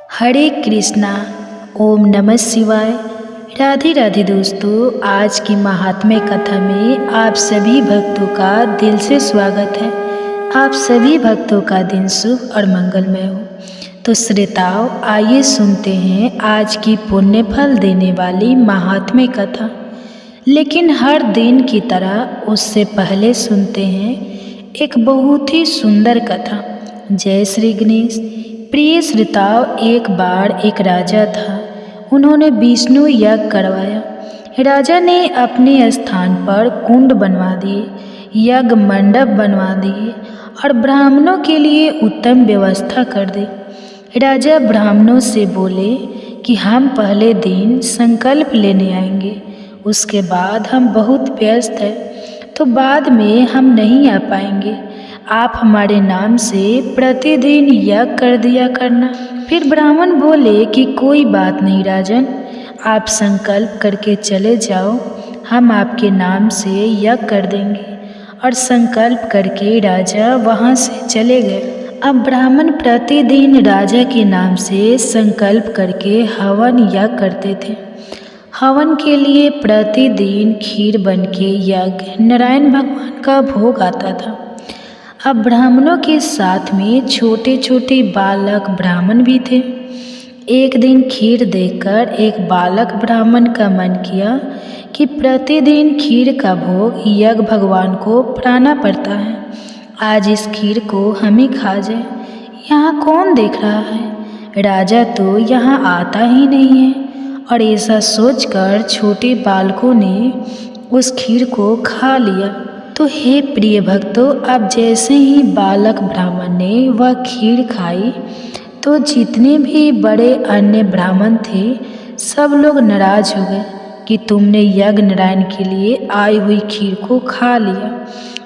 हरे कृष्णा। ओम नमः शिवाय। राधे राधे दोस्तों, आज की महात्म्य कथा में आप सभी भक्तों का दिल से स्वागत है। आप सभी भक्तों का दिन शुभ और मंगलमय हो। तो श्रोताओं, आइए सुनते हैं आज की पुण्य फल देने वाली महात्म्य कथा। लेकिन हर दिन की तरह उससे पहले सुनते हैं एक बहुत ही सुंदर कथा। जय श्री गणेश। प्रिय श्रोताओं, एक बार एक राजा था। उन्होंने विष्णु यज्ञ करवाया। राजा ने अपने स्थान पर कुंड बनवा दिए, यज्ञ मंडप बनवा दिए और ब्राह्मणों के लिए उत्तम व्यवस्था कर दी। राजा ब्राह्मणों से बोले कि हम पहले दिन संकल्प लेने आएंगे, उसके बाद हम बहुत व्यस्त हैं तो बाद में हम नहीं आ पाएंगे। आप हमारे नाम से प्रतिदिन यज्ञ कर दिया करना। फिर ब्राह्मण बोले कि कोई बात नहीं राजन, आप संकल्प करके चले जाओ, हम आपके नाम से यज्ञ कर देंगे। और संकल्प करके राजा वहाँ से चले गए। अब ब्राह्मण प्रतिदिन राजा के नाम से संकल्प करके हवन यज्ञ करते थे। हवन के लिए प्रतिदिन खीर बन के यज्ञ नारायण भगवान का भोग आता था। अब ब्राह्मणों के साथ में छोटे छोटे बालक ब्राह्मण भी थे। एक दिन खीर देखकर एक बालक ब्राह्मण का मन किया कि प्रतिदिन खीर का भोग यज्ञ भगवान को पड़ाना पड़ता है, आज इस खीर को हम ही खा जाए। यहाँ कौन देख रहा है, राजा तो यहाँ आता ही नहीं है। और ऐसा सोचकर छोटे बालकों ने उस खीर को खा लिया। तो हे प्रिय भक्तों, अब जैसे ही बालक ब्राह्मण ने वह खीर खाई तो जितने भी बड़े अन्य ब्राह्मण थे सब लोग नाराज हो गए कि तुमने यज्ञ नारायण के लिए आई हुई खीर को खा लिया।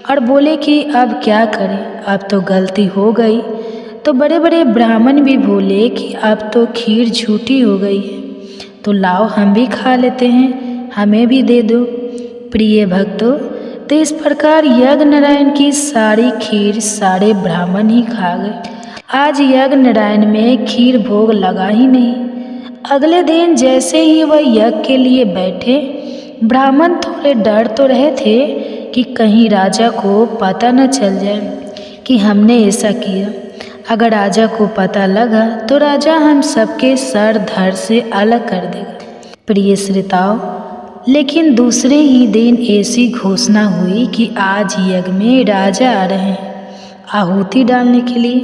और बोले कि अब क्या करें, अब तो गलती हो गई। तो बड़े बड़े ब्राह्मण भी बोले कि अब तो खीर झूठी हो गई है, तो लाओ हम भी खा लेते हैं, हमें भी दे दो। प्रिय भक्तों, तो इस प्रकार यज्ञ नारायण की सारी खीर सारे ब्राह्मण ही खा गए। आज यज्ञ नारायण में खीर भोग लगा ही नहीं। अगले दिन जैसे ही वह यज्ञ के लिए बैठे, ब्राह्मण थोड़े डर तो रहे थे कि कहीं राजा को पता न चल जाए कि हमने ऐसा किया। अगर राजा को पता लगा तो राजा हम सबके सर धड़ से अलग कर देगा। प्रिय श्रोताओं, लेकिन दूसरे ही दिन ऐसी घोषणा हुई कि आज यज्ञ में राजा आ रहे हैं आहुति डालने के लिए।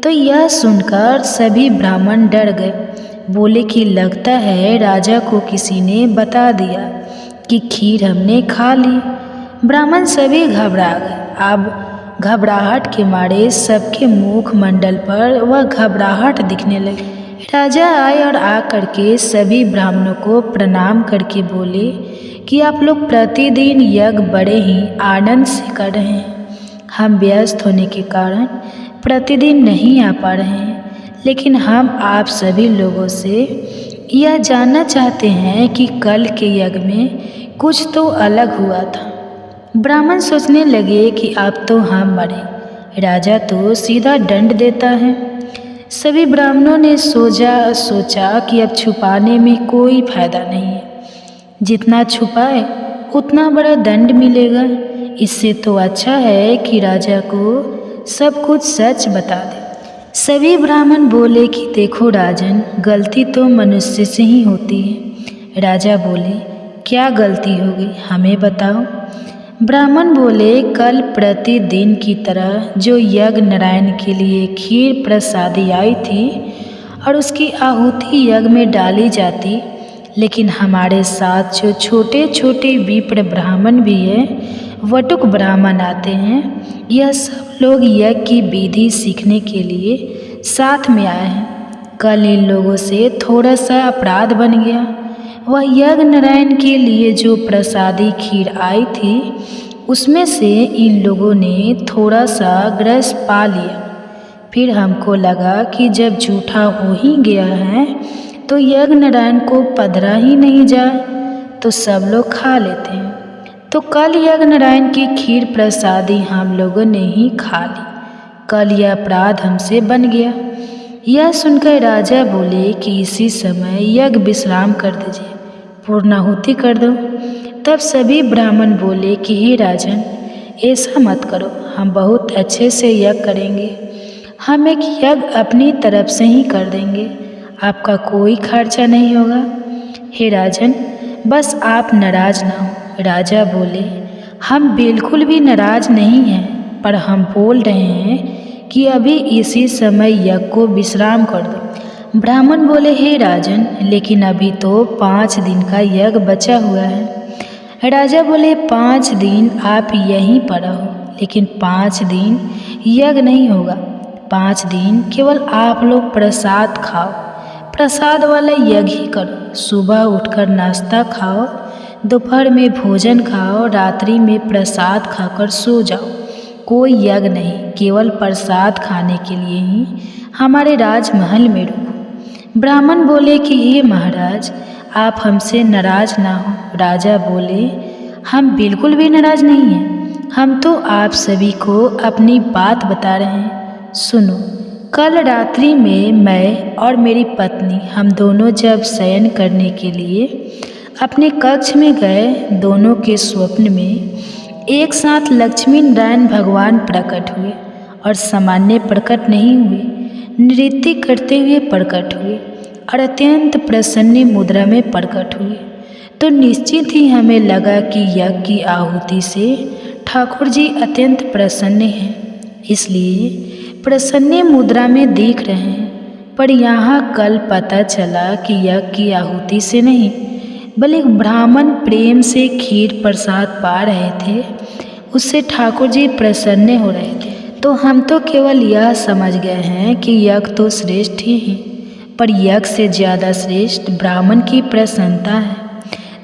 तो यह सुनकर सभी ब्राह्मण डर गए। बोले कि लगता है राजा को किसी ने बता दिया कि खीर हमने खा ली। ब्राह्मण सभी घबरा गए। अब घबराहट के मारे सबके मुख मंडल पर वह घबराहट दिखने लगी। राजा आए और आकर के सभी ब्राह्मणों को प्रणाम करके बोले कि आप लोग प्रतिदिन यज्ञ बड़े ही आनंद से कर रहे हैं। हम व्यस्त होने के कारण प्रतिदिन नहीं आ पा रहे हैं, लेकिन हम आप सभी लोगों से यह जानना चाहते हैं कि कल के यज्ञ में कुछ तो अलग हुआ था। ब्राह्मण सोचने लगे कि अब तो हम मरे, राजा तो सीधा दंड देता है। सभी ब्राह्मणों ने सोचा कि अब छुपाने में कोई फायदा नहीं है, जितना छुपाए उतना बड़ा दंड मिलेगा। इससे तो अच्छा है कि राजा को सब कुछ सच बता दे। सभी ब्राह्मण बोले कि देखो राजन, गलती तो मनुष्य से ही होती है। राजा बोले, क्या गलती होगी, हमें बताओ। ब्राह्मण बोले, कल प्रतिदिन की तरह जो यज्ञ नारायण के लिए खीर प्रसादी आई थी और उसकी आहुति यज्ञ में डाली जाती, लेकिन हमारे साथ जो छोटे छोटे विप्र ब्राह्मण भी हैं, वटुक ब्राह्मण आते हैं, यह सब लोग यज्ञ की विधि सीखने के लिए साथ में आए हैं। कल इन लोगों से थोड़ा सा अपराध बन गया। वह यज्ञ नारायण के लिए जो प्रसादी खीर आई थी उसमें से इन लोगों ने थोड़ा सा ग्रस पा लिया। फिर हमको लगा कि जब झूठा हो ही गया है तो यज्ञ नारायण को पधरा ही नहीं जाए, तो सब लोग खा लेते हैं। तो कल यज्ञ नारायण की खीर प्रसादी हम लोगों ने ही खा ली। कल यह अपराध हमसे बन गया। यह सुनकर राजा बोले कि इसी समय यज्ञ विश्राम कर दीजिए, पूर्णाहुति कर दो। तब सभी ब्राह्मण बोले कि हे राजन, ऐसा मत करो, हम बहुत अच्छे से यज्ञ करेंगे। हम एक यज्ञ अपनी तरफ से ही कर देंगे, आपका कोई खर्चा नहीं होगा। हे राजन, बस आप नाराज ना हो। राजा बोले, हम बिल्कुल भी नाराज नहीं हैं, पर हम बोल रहे हैं कि अभी इसी समय यज्ञ को विश्राम कर दो। ब्राह्मण बोले, हे राजन, लेकिन अभी तो 5 दिन का यज्ञ बचा हुआ है। राजा बोले, 5 दिन आप यहीं पर रहो, लेकिन 5 दिन यज्ञ नहीं होगा। 5 दिन केवल आप लोग प्रसाद खाओ, प्रसाद वाला यज्ञ ही करो। सुबह उठकर नाश्ता खाओ, दोपहर में भोजन खाओ, रात्रि में प्रसाद खाकर सो जाओ। कोई यज्ञ नहीं, केवल प्रसाद खाने के लिए ही हमारे राजमहल में रुको। ब्राह्मण बोले कि हे महाराज, आप हमसे नाराज ना हो। राजा बोले, हम बिल्कुल भी नाराज नहीं हैं, हम तो आप सभी को अपनी बात बता रहे हैं। सुनो, कल रात्रि में मैं और मेरी पत्नी हम दोनों जब शयन करने के लिए अपने कक्ष में गए, दोनों के स्वप्न में एक साथ लक्ष्मी नारायण भगवान प्रकट हुए और सामान्य प्रकट नहीं हुए, नृत्य करते हुए प्रकट हुए और अत्यंत प्रसन्न मुद्रा में प्रकट हुए। तो निश्चित ही हमें लगा कि यज्ञ की आहुति से ठाकुर जी अत्यंत प्रसन्न हैं, इसलिए प्रसन्न मुद्रा में देख रहे हैं। पर यहाँ कल पता चला कि यज्ञ की आहुति से नहीं, बल्कि ब्राह्मण प्रेम से खीर प्रसाद पा रहे थे, उससे ठाकुर जी प्रसन्न हो रहे थे। तो हम तो केवल यह समझ गए हैं कि यज्ञ तो श्रेष्ठ ही है, पर यज्ञ से ज़्यादा श्रेष्ठ ब्राह्मण की प्रसन्नता है।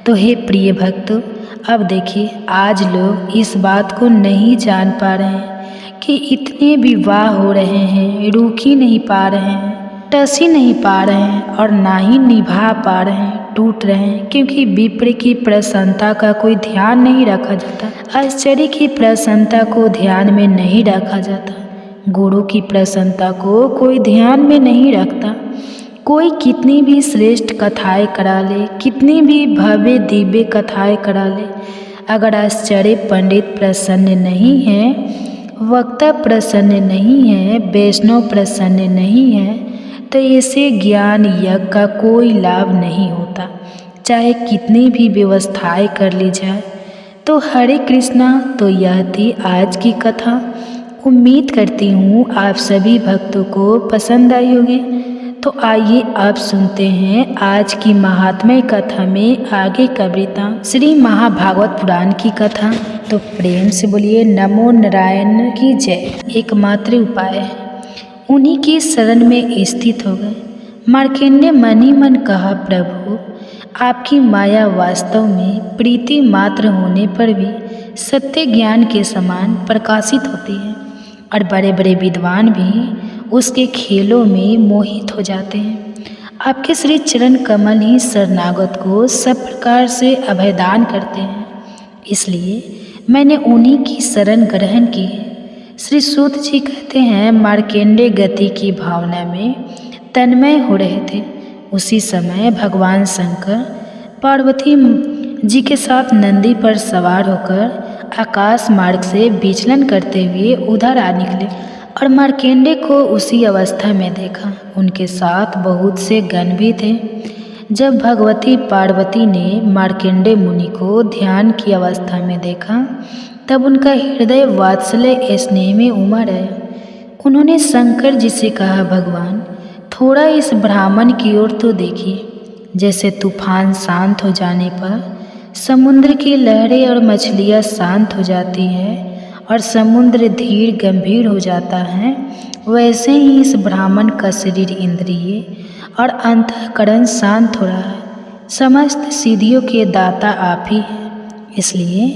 तो हे प्रिय भक्तों, अब देखिए, आज लोग इस बात को नहीं जान पा रहे हैं कि इतने विवाह हो रहे हैं, रुक ही नहीं पा रहे हैं, टस ही नहीं पा रहे हैं और ना ही निभा पा रहे हैं, टूट रहे हैं, क्योंकि विप्र की प्रसन्नता का कोई ध्यान नहीं रखा जाता, आश्चर्य की प्रसन्नता को ध्यान में नहीं रखा जाता, गुरु की प्रसन्नता को कोई ध्यान में नहीं रखता। कोई कितनी भी श्रेष्ठ कथाएं करा ले, कितनी भी भव्य दिव्य कथाएं करा ले, अगर आश्चर्य पंडित प्रसन्न नहीं है, वक्ता प्रसन्न नहीं है, वैष्णव प्रसन्न नहीं है, तो ऐसे ज्ञान यज्ञ का कोई लाभ नहीं होता, चाहे कितनी भी व्यवस्थाएं कर ली जाए। तो हरे कृष्णा, तो यह थी आज की कथा। उम्मीद करती हूँ आप सभी भक्तों को पसंद आई होगी। तो आइए अब सुनते हैं आज की महात्म्य कथा में आगे का वृत्तांत, श्री महाभागवत पुराण की कथा। तो प्रेम से बोलिए नमो नारायण की जय। एकमात्र उपाय है, उन्हीं की शरण में स्थित हो गए। मार्कंडेय मन ही मन कहा, प्रभु आपकी माया वास्तव में प्रीति मात्र होने पर भी सत्य ज्ञान के समान प्रकाशित होती है और बड़े बड़े विद्वान भी उसके खेलों में मोहित हो जाते हैं। आपके श्री चरण कमल ही शरणागत को सब प्रकार से अभयदान करते हैं, इसलिए मैंने उन्हीं की शरण ग्रहण की है। श्री सूत जी कहते हैं, मार्कंडेय गति की भावना में तन्मय हो रहे थे। उसी समय भगवान शंकर पार्वती जी के साथ नंदी पर सवार होकर आकाश मार्ग से विचलन करते हुए उधर आ निकले और मार्कंडेय को उसी अवस्था में देखा। उनके साथ बहुत से गण भी थे। जब भगवती पार्वती ने मार्कंडेय मुनि को ध्यान की अवस्था में देखा, तब उनका हृदय वात्सल्य स्नेह में उमड़ आया। उन्होंने शंकर जी से कहा, भगवान थोड़ा इस ब्राह्मण की ओर तो देखिए। जैसे तूफान शांत हो जाने पर समुद्र की लहरें और मछलियाँ शांत हो जाती है और समुद्र धीर गंभीर हो जाता है, वैसे ही इस ब्राह्मण का शरीर, इंद्रिय और अंतःकरण शांत हो रहा है। समस्त सिद्धियों के दाता आप ही हैं, इसलिए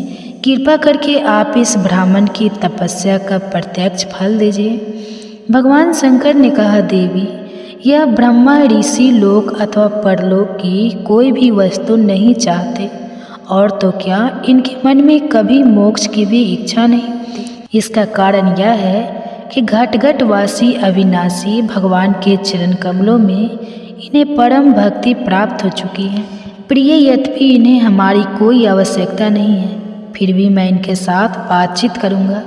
कृपा करके आप इस ब्राह्मण की तपस्या का प्रत्यक्ष फल दीजिए। भगवान शंकर ने कहा, देवी यह ब्रह्मा ऋषि लोक अथवा परलोक की कोई भी वस्तु नहीं चाहते, और तो क्या इनके मन में कभी मोक्ष की भी इच्छा नहीं होती। इसका कारण यह है कि घट वासी अविनाशी भगवान के चरण कमलों में इन्हें परम भक्ति प्राप्त हो चुकी है। प्रिय, यद्यपि इन्हें हमारी कोई आवश्यकता नहीं है, फिर भी मैं इनके साथ बातचीत करूँगा,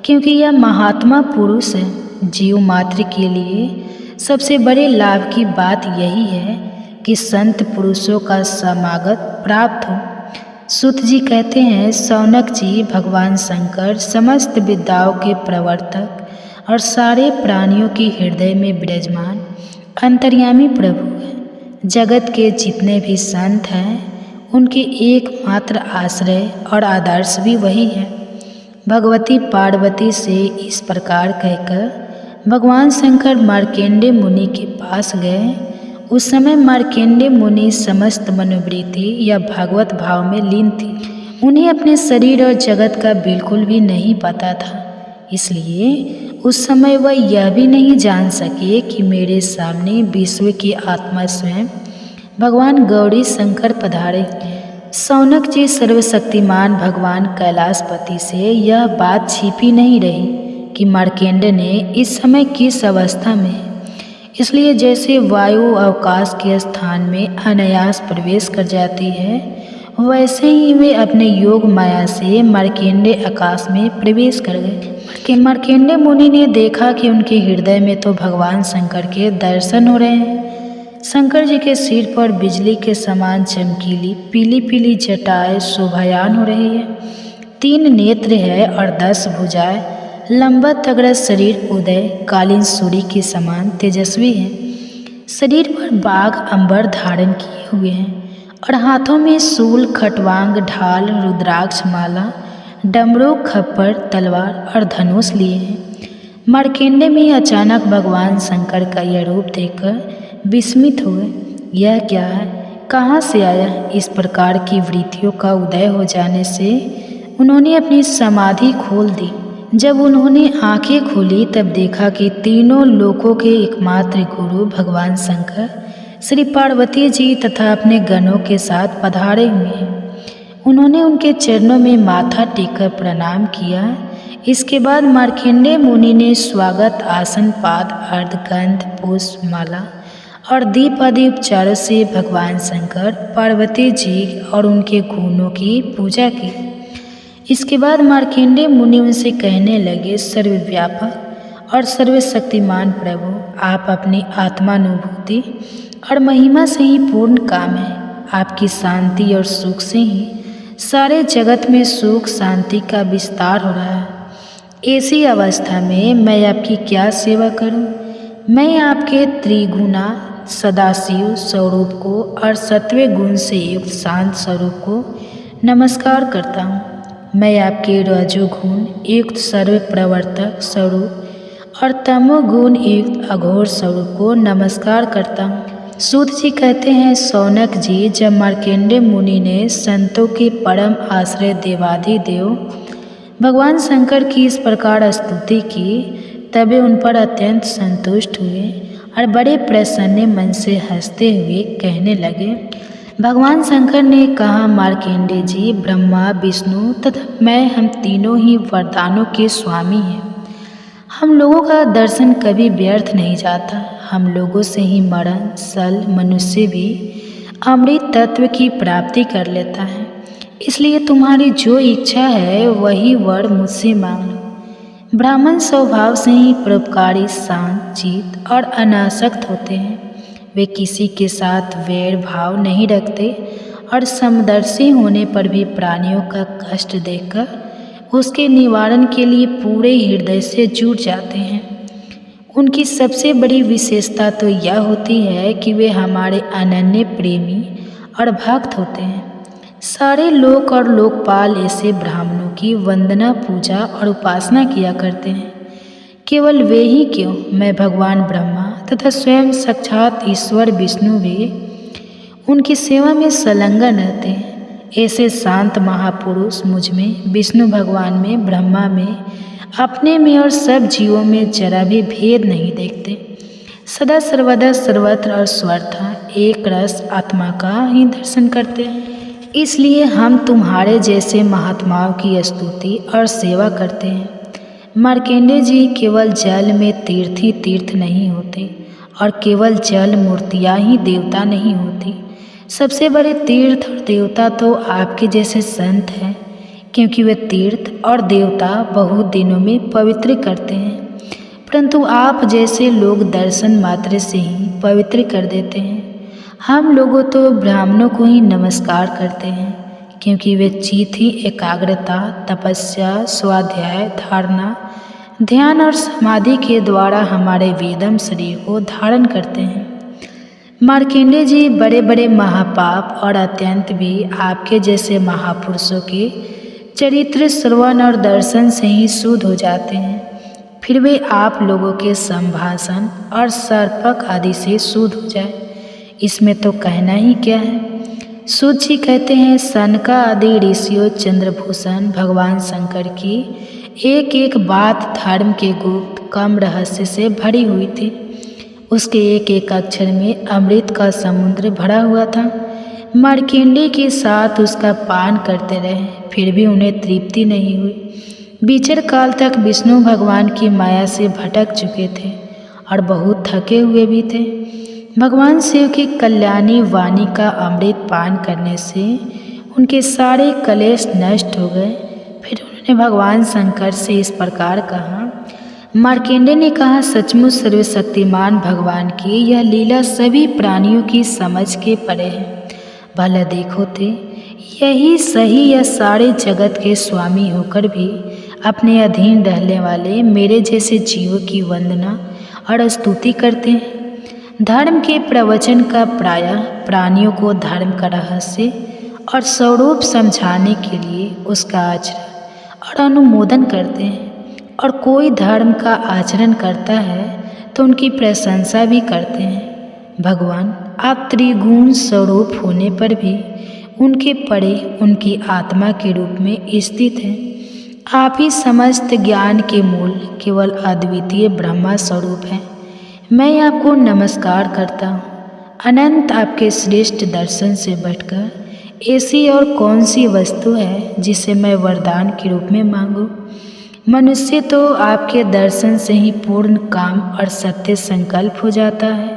क्योंकि यह महात्मा पुरुष है। जीव मात्र के लिए सबसे बड़े लाभ की बात यही है कि संत पुरुषों का समागत प्राप्त हो। सूत जी कहते हैं, शौनक जी, भगवान शंकर समस्त विद्याओं के प्रवर्तक और सारे प्राणियों के हृदय में विराजमान अंतर्यामी प्रभु हैं। जगत के जितने भी संत हैं उनके एकमात्र आश्रय और आदर्श भी वही है। भगवती पार्वती से इस प्रकार कहकर भगवान शंकर मार्कंडेय मुनि के पास गए। उस समय मार्कंडेय मुनि समस्त मनोवृत्ति या भागवत भाव में लीन थी। उन्हें अपने शरीर और जगत का बिल्कुल भी नहीं पता था, इसलिए उस समय वह यह भी नहीं जान सके कि मेरे सामने विश्व की आत्मा स्वयं भगवान गौरी शंकर पधारे। शौनक जी, सर्वशक्तिमान भगवान कैलाशपति से यह बात छिपी नहीं रही कि मार्कंडेय ने इस समय किस अवस्था में है। इसलिए जैसे वायु अवकाश के स्थान में अनायास प्रवेश कर जाती है, वैसे ही वे अपने योग माया से मार्कंडेय आकाश में प्रवेश कर गए। मार्कंडेय मुनि ने देखा कि उनके हृदय में तो भगवान शंकर के दर्शन हो रहे हैं। शंकर जी के सिर पर बिजली के समान चमकीली पीली पीली जटाएं शोभायान हो रही है। 3 नेत्र है और 10 भुजाएं। लंबा तगड़ा शरीर उदय कालीन सूर्य के समान तेजस्वी है। शरीर पर बाघ अंबर धारण किए हुए हैं और हाथों में शूल, खटवांग, ढाल, रुद्राक्ष माला, डमरू, खप्पर, तलवार और धनुष लिए हैं। मार्कंडेय में अचानक भगवान शंकर का यह रूप देखकर विस्मित हुए। यह क्या है, कहाँ से आया? इस प्रकार की वृत्तियों का उदय हो जाने से उन्होंने अपनी समाधि खोल दी। जब उन्होंने आंखें खोली तब देखा कि तीनों लोकों के एकमात्र गुरु भगवान शंकर श्री पार्वती जी तथा अपने गणों के साथ पधारे हुए हैं। उन्होंने उनके चरणों में माथा टेककर प्रणाम किया। इसके बाद मार्कंडेय मुनि ने स्वागत आसन, पाद, अर्घ, गंध, पुष्प, माला और दीप आदि उपचारों से भगवान शंकर, पार्वती जी और उनके गुणों की पूजा की। इसके बाद मार्कंडेय मुनि उनसे कहने लगे, सर्वव्यापक और सर्वशक्तिमान प्रभु, आप अपनी आत्मानुभूति और महिमा से ही पूर्ण काम है। आपकी शांति और सुख से ही सारे जगत में सुख शांति का विस्तार हो रहा है। ऐसी अवस्था में मैं आपकी क्या सेवा करूं? मैं आपके त्रिगुणा सदाशिव स्वरूप को और सत्व गुण से युक्त शांत स्वरूप को नमस्कार करता हूँ। मैं आपके रजोगुण युक्त सर्व प्रवर्तक स्वरूप और तमोगुण युक्त अघोर स्वरूप को नमस्कार करता हूँ। सूत जी कहते हैं, शौनक जी, जब मार्कंडेय मुनि ने संतों के परम आश्रय देवाधिदेव भगवान शंकर की इस प्रकार स्तुति की, तब वे उन पर अत्यंत संतुष्ट हुए और बड़े प्रसन्न मन से हंसते हुए कहने लगे। भगवान शंकर ने कहा, मार्कंडेय जी, ब्रह्मा, विष्णु तथा मैं, हम तीनों ही वरदानों के स्वामी हैं। हम लोगों का दर्शन कभी व्यर्थ नहीं जाता। हम लोगों से ही मरण सल मनुष्य भी अमृत तत्व की प्राप्ति कर लेता है। इसलिए तुम्हारी जो इच्छा है वही वर मुझसे मांग लो। ब्राह्मण स्वभाव से ही परोपकारी, शांत चित्त और अनासक्त होते हैं। वे किसी के साथ वैर भाव नहीं रखते और समदर्शी होने पर भी प्राणियों का कष्ट देखकर उसके निवारण के लिए पूरे हृदय से जुट जाते हैं। उनकी सबसे बड़ी विशेषता तो यह होती है कि वे हमारे अनन्य प्रेमी और भक्त होते हैं। सारे लोक और लोकपाल ऐसे ब्राह्मणों की वंदना, पूजा और उपासना किया करते हैं। केवल वे ही क्यों, मैं भगवान ब्रह्मा तथा स्वयं साक्षात ईश्वर विष्णु भी उनकी सेवा में संलग्न रहते हैं। ऐसे शांत महापुरुष मुझ में, विष्णु भगवान में, ब्रह्मा में, अपने में और सब जीवों में जरा भी भेद नहीं देखते। सदा सर्वदा सर्वत्र और सर्वथा एक रस आत्मा का ही दर्शन करते हैं। इसलिए हम तुम्हारे जैसे महात्माओं की स्तुति और सेवा करते हैं। मार्कंडेय जी, केवल जल में तीर्थ ही तीर्थ नहीं होते और केवल जल मूर्तियाँ ही देवता नहीं होती। सबसे बड़े तीर्थ और देवता तो आपके जैसे संत हैं, क्योंकि वे तीर्थ और देवता बहुत दिनों में पवित्र करते हैं, परंतु आप जैसे लोग दर्शन मात्र से ही पवित्र कर देते हैं। हम लोगों तो ब्राह्मणों को ही नमस्कार करते हैं, क्योंकि वे चित्त ही एकाग्रता, तपस्या, स्वाध्याय, धारणा, ध्यान और समाधि के द्वारा हमारे वेदम शरीर को धारण करते हैं। मार्कंडेय जी, बड़े बड़े महापाप और अत्यंत भी आपके जैसे महापुरुषों के चरित्र श्रवण और दर्शन से ही शुद्ध हो जाते हैं, फिर वे आप लोगों के संभाषण और सर्पक आदि से शुद्ध हो जाए, इसमें तो कहना ही क्या है। सूत जी कहते हैं, सनका आदि ऋषियों चंद्रभूषण भगवान शंकर की एक एक बात धर्म के गुप्त कम रहस्य से भरी हुई थी। उसके एक एक अक्षर में अमृत का समुद्र भरा हुआ था। मार्कंडेय के साथ उसका पान करते रहे, फिर भी उन्हें तृप्ति नहीं हुई। बीचर काल तक विष्णु भगवान की माया से भटक चुके थे और बहुत थके हुए भी थे। भगवान शिव की कल्याणी वाणी का अमृत पान करने से उनके सारे कलेश नष्ट हो गए। फिर उन्होंने भगवान शंकर से इस प्रकार कहा। मार्कंडेय ने कहा, सचमुच सर्वशक्तिमान भगवान की यह लीला सभी प्राणियों की समझ के परे है। भला देखो थे, यही सही या सारे जगत के स्वामी होकर भी अपने अधीन रहने वाले मेरे जैसे जीवों की वंदना और स्तुति करते हैं। धर्म के प्रवचन का प्रायः प्राणियों को धर्म का रहस्य और स्वरूप समझाने के लिए उसका आचरण और अनुमोदन करते हैं, और कोई धर्म का आचरण करता है तो उनकी प्रशंसा भी करते हैं। भगवान, आप त्रिगुण स्वरूप होने पर भी उनके परे उनकी आत्मा के रूप में स्थित हैं। आप ही समस्त ज्ञान के मूल केवल अद्वितीय ब्रह्मा स्वरूप हैं। मैं आपको नमस्कार करता हूँ। अनंत आपके श्रेष्ठ दर्शन से बढ़कर ऐसी और कौन सी वस्तु है जिसे मैं वरदान के रूप में मांगूं। मनुष्य तो आपके दर्शन से ही पूर्ण काम और सत्य संकल्प हो जाता है।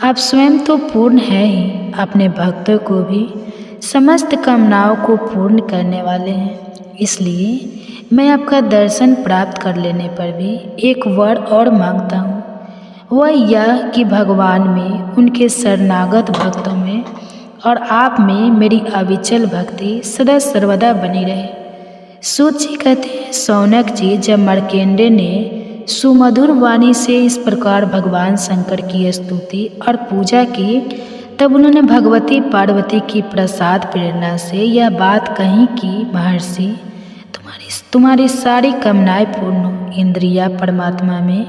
आप स्वयं तो पूर्ण है ही, अपने भक्तों को भी समस्त कामनाओं को पूर्ण करने वाले हैं। इसलिए मैं आपका दर्शन प्राप्त कर लेने पर भी एक वर और मांगता हूँ, वह यह कि भगवान में, उनके शरणागत भक्तों में और आप में मेरी अविचल भक्ति सदा सर्वदा बनी रहे। सूत जी कहते हैं, शौनक जी, जब मार्कंडेय ने सुमधुर वाणी से इस प्रकार भगवान शंकर की स्तुति और पूजा की, तब उन्होंने भगवती पार्वती की प्रसाद प्रेरणा से यह बात कही कि महर्षि, तुम्हारी सारी कामनाएं पूर्ण हो, इंद्रिया परमात्मा में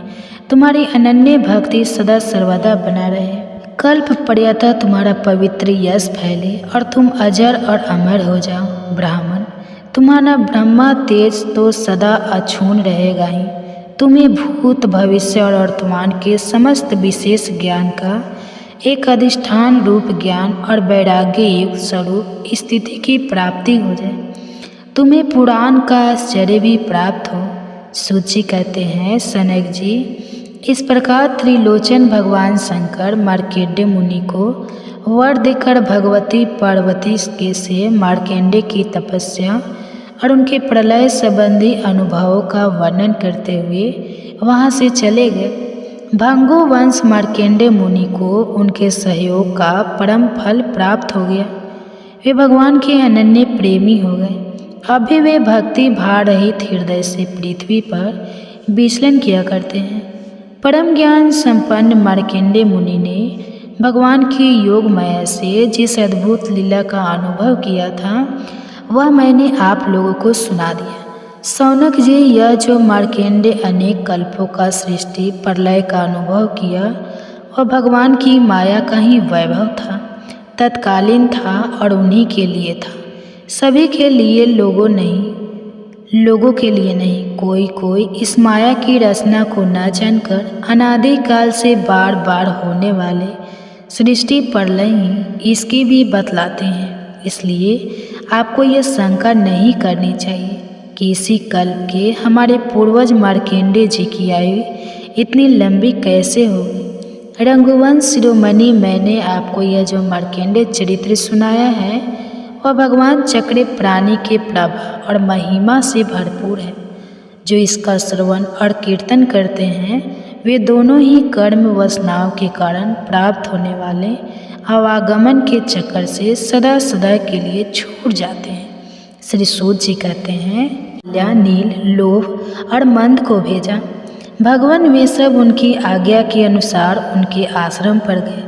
तुम्हारी अनन्य भक्ति सदा सर्वदा बना रहे, कल्प पर्यंत तुम्हारा पवित्र यश फैले और तुम अजर और अमर हो जाओ। ब्राह्मण, तुम्हारा ब्रह्मा तेज तो सदा अछून रहेगा ही। तुम्हें भूत, भविष्य और वर्तमान के समस्त विशेष ज्ञान का एक अधिष्ठान रूप ज्ञान और वैराग्य युक्त स्वरूप स्थिति की प्राप्ति हो जाए। तुम्हें पुराण का आश्चर्य भी प्राप्त हो। सूची कहते हैं, सनक जी, इस प्रकार त्रिलोचन भगवान शंकर मार्कंडेय मुनि को वर देकर भगवती पार्वती के से मार्कंडेय की तपस्या और उनके प्रलय संबंधी अनुभवों का वर्णन करते हुए वहाँ से चले गए। भंगु वंश मार्कंडेय मुनि को उनके सहयोग का परम फल प्राप्त हो गया। वे भगवान के अनन्य प्रेमी हो गए। अभी वे भक्ति भार रहित हृदय से पृथ्वी पर विचलन किया करते हैं। परम ज्ञान संपन्न मार्कंडेय मुनि ने भगवान की योग माया से जिस अद्भुत लीला का अनुभव किया था, वह मैंने आप लोगों को सुना दिया। शौनक जी, यह जो मार्कंडेय अनेक कल्पों का सृष्टि प्रलय का अनुभव किया, वह भगवान की माया का ही वैभव था, तत्कालीन था और उन्हीं के लिए था, सभी के लिए, लोगों के लिए नहीं। कोई इस माया की रचना को न जानकर अनादिकाल से बार बार होने वाले सृष्टि प्रलय ही इसकी भी बतलाते हैं। इसलिए आपको यह शंका नहीं करनी चाहिए। कि इसी कल्प के हमारे पूर्वज मार्कंडेय जी की आयु इतनी लंबी कैसे हो गई। रघुवंश शिरोमणि, मैंने आपको यह जो मार्कंडेय चरित्र सुनाया है वह भगवान चक्र प्राणी के प्रभाव और महिमा से भरपूर है। जो इसका श्रवण और कीर्तन करते हैं वे दोनों ही कर्म वासनाओं के कारण प्राप्त होने वाले आवागमन के चक्कर से सदा सदा के लिए छूट जाते हैं। श्री सूत जी कहते हैं, नील, लोभ और मंद को भेजा। भगवान वे सब उनकी आज्ञा के अनुसार उनके आश्रम पर गए।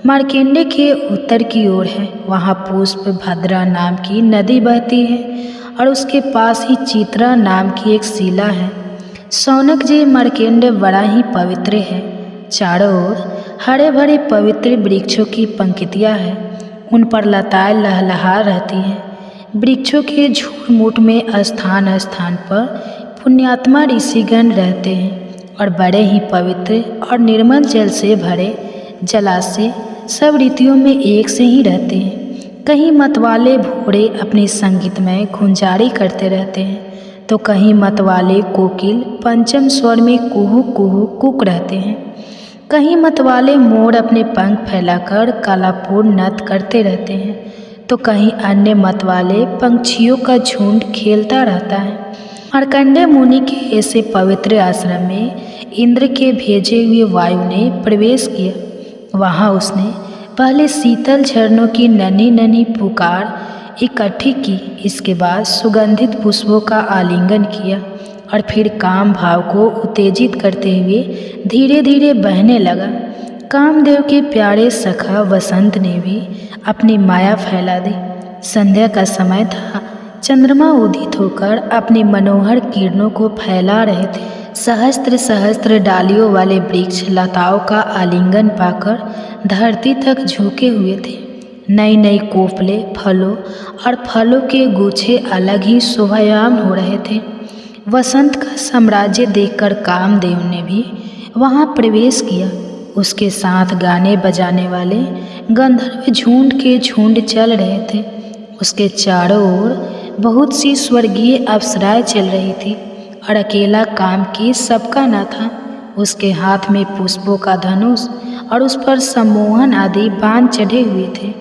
मार्कंडेय के उत्तर की ओर है, वहाँ पुष्प भद्रा नाम की नदी बहती है और उसके पास ही चित्रा नाम की एक शिला है। शौनक जी, मार्कंडेय बड़ा ही पवित्र है। चारों ओर हरे भरे पवित्र वृक्षों की पंक्तियाँ हैं, उन पर लताएं लहलहा रहती हैं। वृक्षों के झूठ-मूठ में स्थान स्थान पर पुण्यात्मा ऋषिगण रहते हैं और बड़े ही पवित्र और निर्मल जल से भरे जलाशय सब ऋतुओं में एक से ही रहते हैं। कहीं मतवाले भोरे अपनी संगीतमय खुंजारी करते रहते हैं तो कहीं मतवाले कोकिल पंचम स्वर में कुहू कुहू कूक रहते हैं। कहीं मतवाले मोर अपने पंख फैलाकर कालापुर नृत्य करते रहते हैं तो कहीं अन्य मतवाले पंछियों का झुंड खेलता रहता है। मार्कंडेय मुनि के ऐसे पवित्र आश्रम में इंद्र के भेजे हुए वायु ने प्रवेश किया। वहाँ उसने पहले शीतल झरनों की नन्ही नन्ही पुकार इकट्ठी की, इसके बाद सुगंधित पुष्पों का आलिंगन किया और फिर काम भाव को उत्तेजित करते हुए धीरे धीरे बहने लगा। कामदेव के प्यारे सखा वसंत ने भी अपनी माया फैला दी। संध्या का समय था, चंद्रमा उदित होकर अपनी मनोहर किरणों को फैला रहे थे। सहस्त्र सहस्त्र डालियों वाले वृक्ष लताओं का आलिंगन पाकर धरती तक झुके हुए थे। नई नई कोपले फलों और फलों के गुच्छे अलग ही शोभायाम हो रहे थे। वसंत का साम्राज्य देखकर कामदेव ने भी वहाँ प्रवेश किया। उसके साथ गाने बजाने वाले गंधर्व झुंड के झुंड चल रहे थे। उसके चारों ओर बहुत सी स्वर्गीय अप्सराएं चल रही थी और अकेला काम की सबका न था। उसके हाथ में पुष्पों का धनुष और उस पर सम्मोहन आदि बाण चढ़े हुए थे।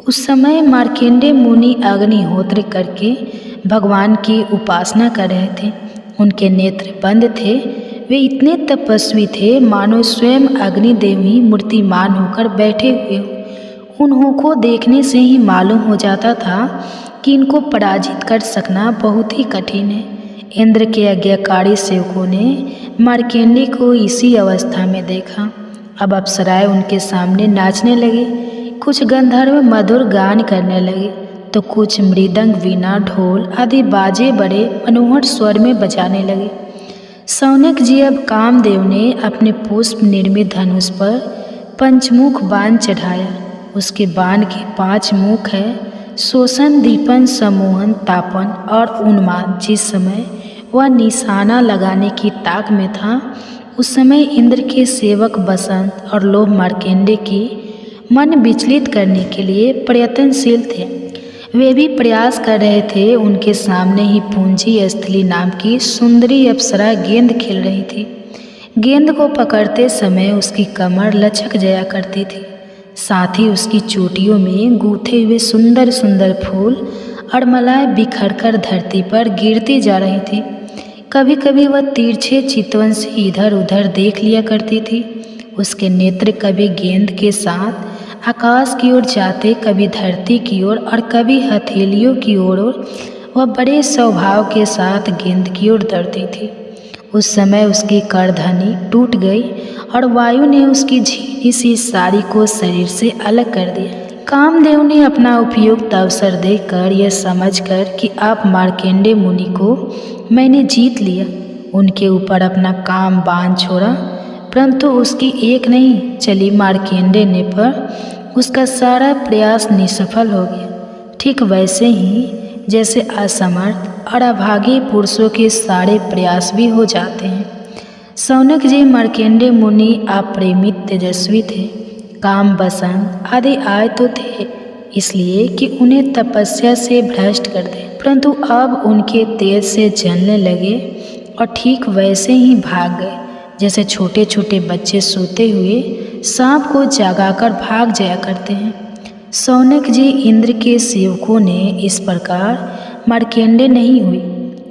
उस समय मार्कंडेय मुनि अग्निहोत्र करके भगवान की उपासना कर रहे थे। उनके नेत्र बंद थे। वे इतने तपस्वी थे मानो स्वयं अग्निदेव ही मूर्तिमान होकर बैठे हुए हों। उन्हों को देखने से ही मालूम हो जाता था कि इनको पराजित कर सकना बहुत ही कठिन है। इंद्र के आज्ञाकारी सेवकों ने मार्कंडेय को इसी अवस्था में देखा। अब अप्सराएं उनके सामने नाचने लगे। कुछ गंधर्व मधुर गान करने लगे तो कुछ मृदंग, वीणा, ढोल आदि बाजे बड़े मनोहर स्वर में बजाने लगे। शौनक जी, अब कामदेव ने अपने पुष्प निर्मित धनुष पर पंचमुख बाण चढ़ाया। उसके बाण के 5 मुख है, शोषण, दीपन, सम्मोहन, तापन और उन्माद। जिस समय वह निशाना लगाने की ताक में था उस समय इंद्र के सेवक बसंत और लोभ मार्कंडेय की मन विचलित करने के लिए प्रयत्नशील थे। वे भी प्रयास कर रहे थे। उनके सामने ही पूंजी स्थली नाम की सुंदरी अप्सरा गेंद खेल रही थी। गेंद को पकड़ते समय उसकी कमर लचक जाया करती थी, साथ ही उसकी चोटियों में गूंथे हुए सुंदर सुंदर फूल और मलाई बिखरकर धरती पर गिरती जा रही थी। कभी कभी वह तिरछे चितवन से इधर उधर देख लिया करती थी। उसके नेत्र कभी गेंद के साथ आकाश की ओर जाते, कभी धरती की ओर और कभी हथेलियों की ओर। वह बड़े स्वभाव के साथ गेंद की ओर दौड़ती थी। उस समय उसकी करधनी टूट गई और वायु ने उसकी झीनी सी साड़ी को शरीर से अलग कर दिया। कामदेव ने अपना उपयुक्त अवसर देकर यह समझकर कि आप मार्कंडेय मुनि को मैंने जीत लिया, उनके ऊपर अपना काम बाण छोड़ा, परंतु उसकी एक नहीं चली मार्कंडेय ने पर उसका सारा प्रयास निष्फल हो गया। ठीक वैसे ही जैसे असमर्थ और अभागे पुरुषों के सारे प्रयास भी हो जाते हैं। शौनक जी, मार्कंडेय मुनि अप्रेमित तेजस्वी थे। काम, बसंत आदि आए तो थे इसलिए कि उन्हें तपस्या से भ्रष्ट कर दें। परंतु अब उनके तेज से जलने लगे और ठीक वैसे ही भाग गए जैसे छोटे छोटे बच्चे सोते हुए सांप को जगाकर भाग जाया करते हैं। शौनक जी इंद्र के सेवकों ने इस प्रकार मार्कंडेय नहीं हुई।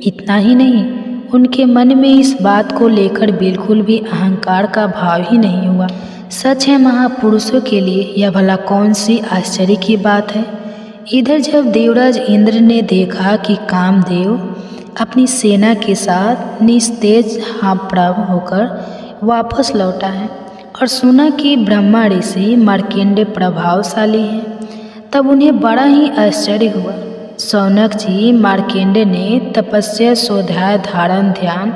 इतना ही नहीं, उनके मन में इस बात को लेकर बिल्कुल भी अहंकार का भाव ही नहीं हुआ। सच है, महापुरुषों के लिए यह भला कौन सी आश्चर्य की बात है। इधर जब देवराज इंद्र ने देखा कि कामदेव अपनी सेना के साथ निस्तेज प्रभ होकर वापस लौटा है और सुना कि ब्रह्मा ऋषि मार्कंडेय प्रभावशाली हैं, तब उन्हें बड़ा ही आश्चर्य हुआ। शौनक जी मार्कंडेय ने तपस्या, स्वाध्याय, धारण, ध्यान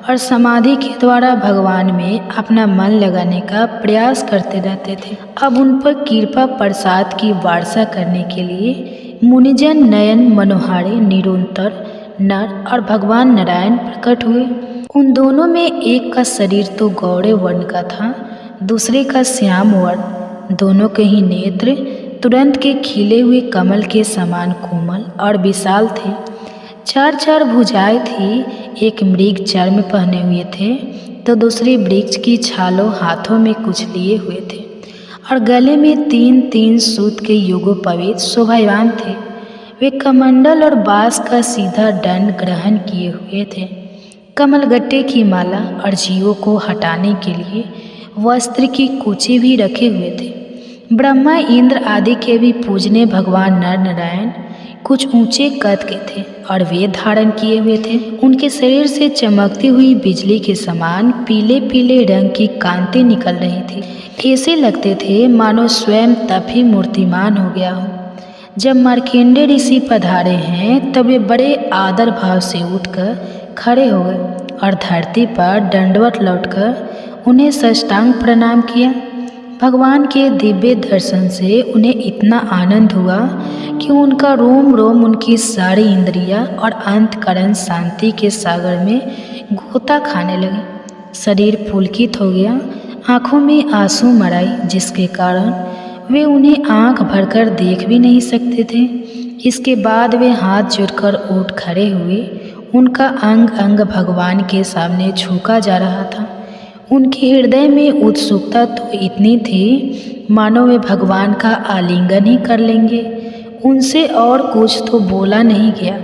और समाधि के द्वारा भगवान में अपना मन लगाने का प्रयास करते रहते थे। अब उन पर कृपा प्रसाद की वर्षा करने के लिए मुनिजन नयन मनोहारी निरंतर नर और भगवान नारायण प्रकट हुए। उन दोनों में एक का शरीर तो गौरे वर्ण का था, दूसरे का श्याम वर्ण। दोनों के ही नेत्र तुरंत के खिले हुए कमल के समान कोमल और विशाल थे। चार चार भुजाएं थी। एक मृग चर्म पहने हुए थे तो दूसरे वृक्ष की छालों हाथों में कुछ लिए हुए थे और गले में तीन तीन सूत के युगोपवीत शोभावान थे। वे कमंडल और बांस का सीधा दंड ग्रहण किए हुए थे। कमलगट्टे की माला और जीवों को हटाने के लिए वस्त्र की कुची भी रखे हुए थे। ब्रह्मा, इंद्र आदि के भी पूजने भगवान नर नारायण कुछ ऊंचे कद के थे और वेद धारण किए हुए थे। उनके शरीर से चमकती हुई बिजली के समान पीले पीले रंग की कांति निकल रही थी। ऐसे लगते थे मानो स्वयं तब ही मूर्तिमान हो गया हो। जब मार्कंडेय ऋषि पधारे हैं तब वे बड़े आदर भाव से उठकर खड़े हो गए और धरती पर दंडवत लौटकर उन्हें साष्टांग प्रणाम किया। भगवान के दिव्य दर्शन से उन्हें इतना आनंद हुआ कि उनका रोम रोम, उनकी सारी इंद्रियां और अंतकरण शांति के सागर में गोता खाने लगे। शरीर पुलकित हो गया, आंखों में आंसू मराई, जिसके कारण वे उन्हें आंख भरकर देख भी नहीं सकते थे। इसके बाद वे हाथ जोड़कर उठ खड़े हुए। उनका अंग अंग भगवान के सामने झुका जा रहा था। उनके हृदय में उत्सुकता तो इतनी थी मानो वे भगवान का आलिंगन ही कर लेंगे। उनसे और कुछ तो बोला नहीं गया।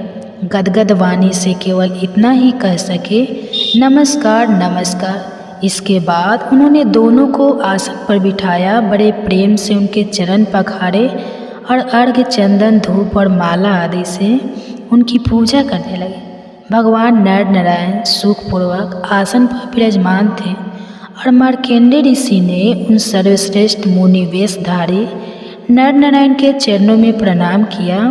गदगद वाणी से केवल इतना ही कह सके, नमस्कार नमस्कार। इसके बाद उन्होंने दोनों को आसन पर बिठाया, बड़े प्रेम से उनके चरण पखारे और अर्घ्य, चंदन, धूप और माला आदि से उनकी पूजा करने लगे। भगवान नर नारायण सुखपूर्वक आसन पर विराजमान थे और मार्कंडेय ऋषि ने उन सर्वश्रेष्ठ मुनि वेशधारी नर नारायण के चरणों में प्रणाम किया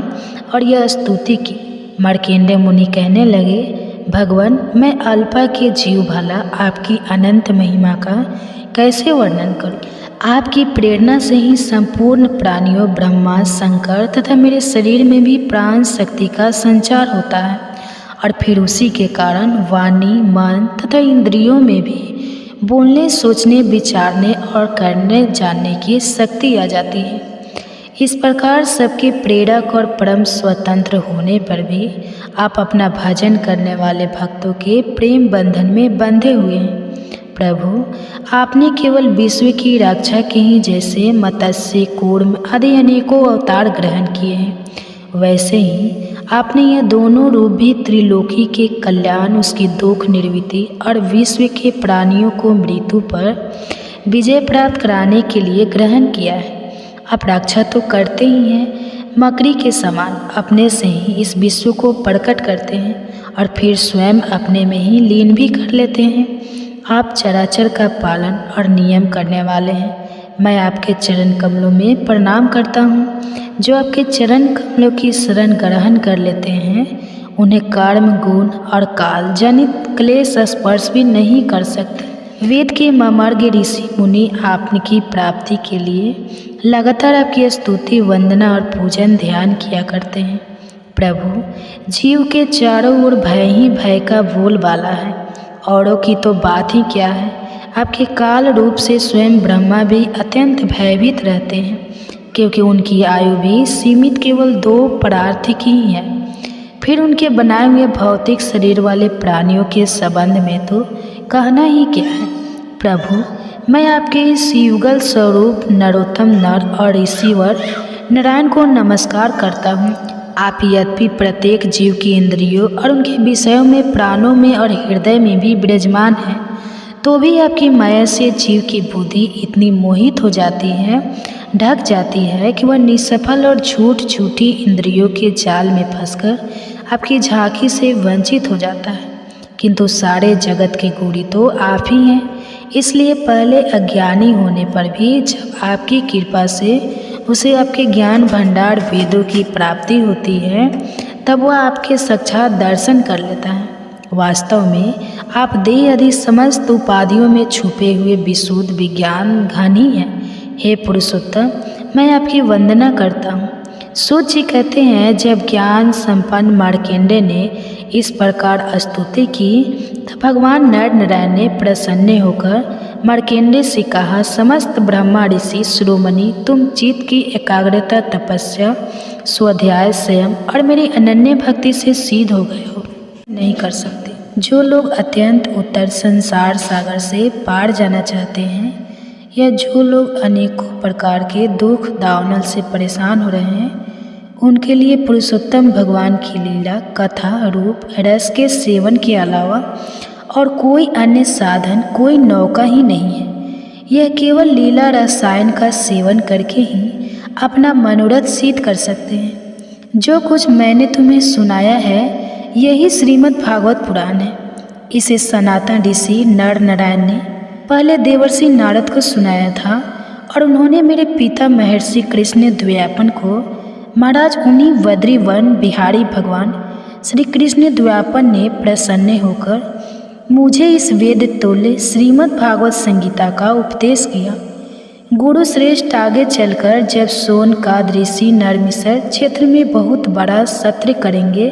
और यह स्तुति की। मार्कंडेय मुनि कहने लगे, भगवान, मैं अल्पा के जीव भला आपकी अनंत महिमा का कैसे वर्णन करूं। आपकी प्रेरणा से ही संपूर्ण प्राणियों, ब्रह्मा, शंकर तथा मेरे शरीर में भी प्राण शक्ति का संचार होता है और फिर उसी के कारण वाणी, मन तथा इंद्रियों में भी बोलने, सोचने, विचारने और करने जानने की शक्ति आ जाती है। इस प्रकार सबके प्रेरक और परम स्वतंत्र होने पर भी आप अपना भजन करने वाले भक्तों के प्रेम बंधन में बंधे हुए हैं। प्रभु, आपने केवल विश्व की रक्षा के ही जैसे मत्स्य, कूर्म आदि अनेकों अवतार ग्रहण किए हैं, वैसे ही आपने यह दोनों रूप भी त्रिलोकी के कल्याण, उसकी दुख निवृत्ति और विश्व के प्राणियों को मृत्यु पर विजय प्राप्त कराने के लिए ग्रहण किया है। आप रक्षा तो करते ही हैं, मकड़ी के समान अपने से ही इस विश्व को प्रकट करते हैं और फिर स्वयं अपने में ही लीन भी कर लेते हैं। आप चराचर का पालन और नियम करने वाले हैं। मैं आपके चरण कमलों में प्रणाम करता हूँ। जो आपके चरण कमलों की शरण ग्रहण कर लेते हैं, उन्हें कर्म, गुण और काल जनित क्लेश स्पर्श भी नहीं कर सकते। वेद के मर्मज्ञ ऋषि मुनि आपकी प्राप्ति के लिए लगातार आपकी स्तुति, वंदना और पूजन ध्यान किया करते हैं। प्रभु, जीव के चारों ओर भय ही भय का बोलबाला है, औरों की तो बात ही क्या है। आपके काल रूप से स्वयं ब्रह्मा भी अत्यंत भयभीत रहते हैं, क्योंकि उनकी आयु भी सीमित केवल 2 परार्थिक ही है। फिर उनके बनाए हुए भौतिक शरीर वाले प्राणियों के संबंध में तो कहना ही क्या है। प्रभु, मैं आपके इस युगल स्वरूप नरोत्तम नर और ईश्वर नारायण को नमस्कार करता हूँ। आप यद्यपि प्रत्येक जीव की इंद्रियों और उनके विषयों में, प्राणों में और हृदय में भी विराजमान हैं, तो भी आपकी माया से जीव की बुद्धि इतनी मोहित हो जाती है, ढक जाती है कि वह निसफल और झूठी इंद्रियों के जाल में फंसकर आपकी झांकी से वंचित हो जाता है। किंतु सारे जगत के गुरु तो आप ही हैं, इसलिए पहले अज्ञानी होने पर भी जब आपकी कृपा से उसे आपके ज्ञान भंडार वेदों की प्राप्ति होती है, तब वह आपके साक्षात दर्शन कर लेता है। वास्तव में आप देह आदि समस्त उपाधियों में छुपे हुए विशुद्ध विज्ञान घन ही हैं। हे पुरुषोत्तम, मैं आपकी वंदना करता हूँ। सूत जी कहते हैं, जब ज्ञान संपन्न मार्कंडेय ने इस प्रकार स्तुति की तो भगवान नर नारायण ने प्रसन्न होकर मार्कंडेय से कहा, समस्त ब्रह्मा ऋषि शिरोमणि, तुम चित्त की एकाग्रता, तपस्या, स्वाध्याय, संयम और मेरी अनन्य भक्ति से सिद्ध हो गए हो। नहीं कर सकते। जो लोग अत्यंत उत्तर संसार सागर से पार जाना चाहते हैं, या जो लोग अनेकों प्रकार के दुख दावनल से परेशान हो रहे हैं, उनके लिए पुरुषोत्तम भगवान की लीला, कथा, रूप, रस के सेवन के अलावा और कोई अन्य साधन, कोई नौका ही नहीं है। यह केवल लीला रसायन का सेवन करके ही अपना मनोरथ सिद्ध कर सकते हैं। जो कुछ मैंने तुम्हें सुनाया है, यही श्रीमद् भागवत पुराण है। इसे सनातन ऋषि नर नारायण ने पहले देवर्षि नारद को सुनाया था और उन्होंने मेरे पिता महर्षि कृष्ण द्वैपायन को, महाराज उन्हीं बद्रीवन बिहारी भगवान श्री कृष्ण द्वैपायन ने प्रसन्न होकर मुझे इस वेद तुल्य श्रीमद् भागवत संगीता का उपदेश किया। गुरु श्रेष्ठ आगे चलकर जब सोनकाद ऋषि नरमिसर क्षेत्र में बहुत बड़ा सत्र करेंगे,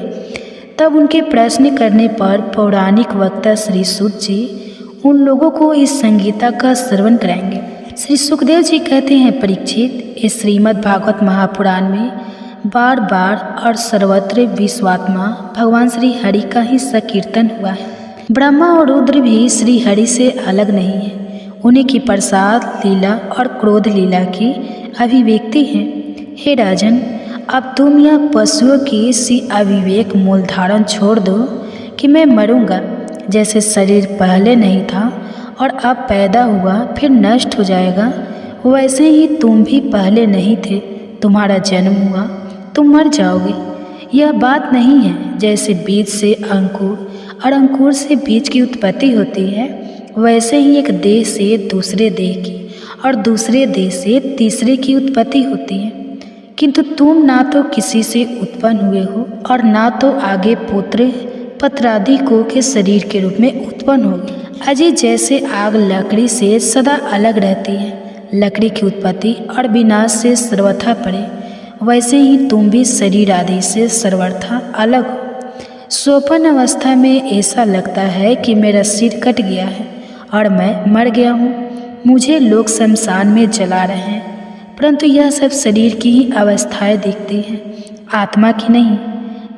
तब उनके प्रश्न करने पर पौराणिक वक्ता श्री सूत जी उन लोगों को इस संगीता का श्रवण कराएंगे। श्री सुखदेव जी कहते हैं, परीक्षित, इस श्रीमद् भागवत महापुराण में बार बार और सर्वत्र विश्वात्मा भगवान श्री हरि का ही संकीर्तन हुआ है। ब्रह्मा और रुद्र भी श्री हरि से अलग नहीं है। उन्हीं की प्रसाद लीला और क्रोध लीला की अभिव्यक्ति है। हे राजन, अब तुम यह पशुओं की सी अविवेक मूल धारण छोड़ दो कि मैं मरूंगा। जैसे शरीर पहले नहीं था और अब पैदा हुआ फिर नष्ट हो जाएगा, वैसे ही तुम भी पहले नहीं थे, तुम्हारा जन्म हुआ, तुम मर जाओगे। यह बात नहीं है जैसे बीज से अंकुर और अंकुर से बीज की उत्पत्ति होती है, वैसे ही एक देह से दूसरे देह की और दूसरे देह से तीसरे की उत्पत्ति होती है। किंतु तुम ना तो किसी से उत्पन्न हुए हो और ना तो आगे पुत्र पत्रादि को के शरीर के रूप में उत्पन्न होगी। अजय जैसे आग लकड़ी से सदा अलग रहती है, लकड़ी की उत्पत्ति और विनाश से सर्वथा परे, वैसे ही तुम भी शरीर आदि से सर्वथा अलग हो। स्वप्न अवस्था में ऐसा लगता है कि मेरा सिर कट गया है और मैं मर गया हूँ। मुझे लोग शमशान में जला रहे हैं, परंतु यह सब शरीर की ही अवस्थाएं दिखती हैं, आत्मा की नहीं।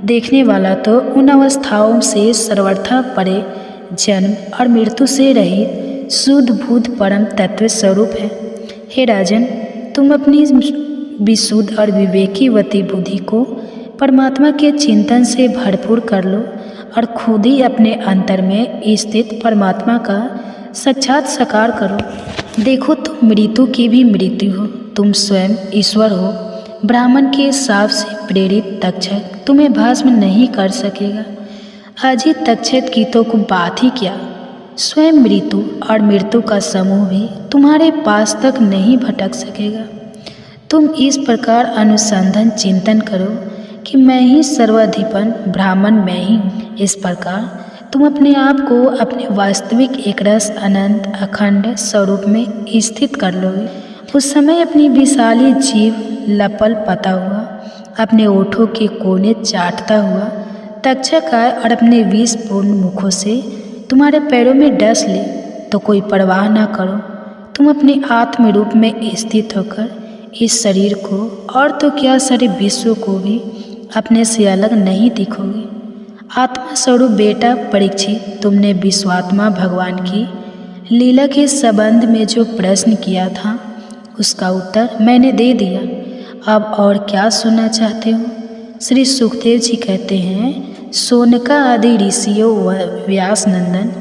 देखने वाला तो उन अवस्थाओं से सर्वथा परे, जन्म और मृत्यु से रहित शुद्ध भूत परम तत्व स्वरूप है। हे राजन, तुम अपनी विशुद्ध और विवेकीवती बुद्धि को परमात्मा के चिंतन से भरपूर कर लो और खुद ही अपने अंतर में स्थित परमात्मा का साक्षात साकार करो। देखो, तुम मृत्यु की भी मृत्यु हो, तुम स्वयं ईश्वर हो। ब्राह्मण के शाप से प्रेरित तक्षक तुम्हें भस्म नहीं कर सकेगा। अजी तक्षक की तो कोई बात ही क्या, स्वयं मृत्यु और मृत्यु का समूह भी तुम्हारे पास तक नहीं भटक सकेगा। तुम इस प्रकार अनुसंधान चिंतन करो कि मैं ही सर्वाधिपन ब्राह्मण मैं ही हूँ। इस प्रकार तुम अपने आप को अपने वास्तविक एकरस अनंत अखंड स्वरूप में स्थित कर लोगे। उस समय अपनी विशाली जीव लपल पता हुआ अपने ओठों के कोने चाटता हुआ तक्षक आए और अपने विषपूर्ण मुखों से तुम्हारे पैरों में डस ले, तो कोई परवाह ना करो। तुम अपने आत्म रूप में स्थित होकर इस शरीर को और तो क्या सारे विश्व को भी अपने से अलग नहीं दिखोगे। आत्मा स्वरूप बेटा परीक्षित, तुमने विश्वात्मा भगवान की लीला के संबंध में जो प्रश्न किया था उसका उत्तर मैंने दे दिया। अब और क्या सुनना चाहते हो? श्री सुखदेव जी कहते हैं, सोनका आदि ऋषियों व व्यास नंदन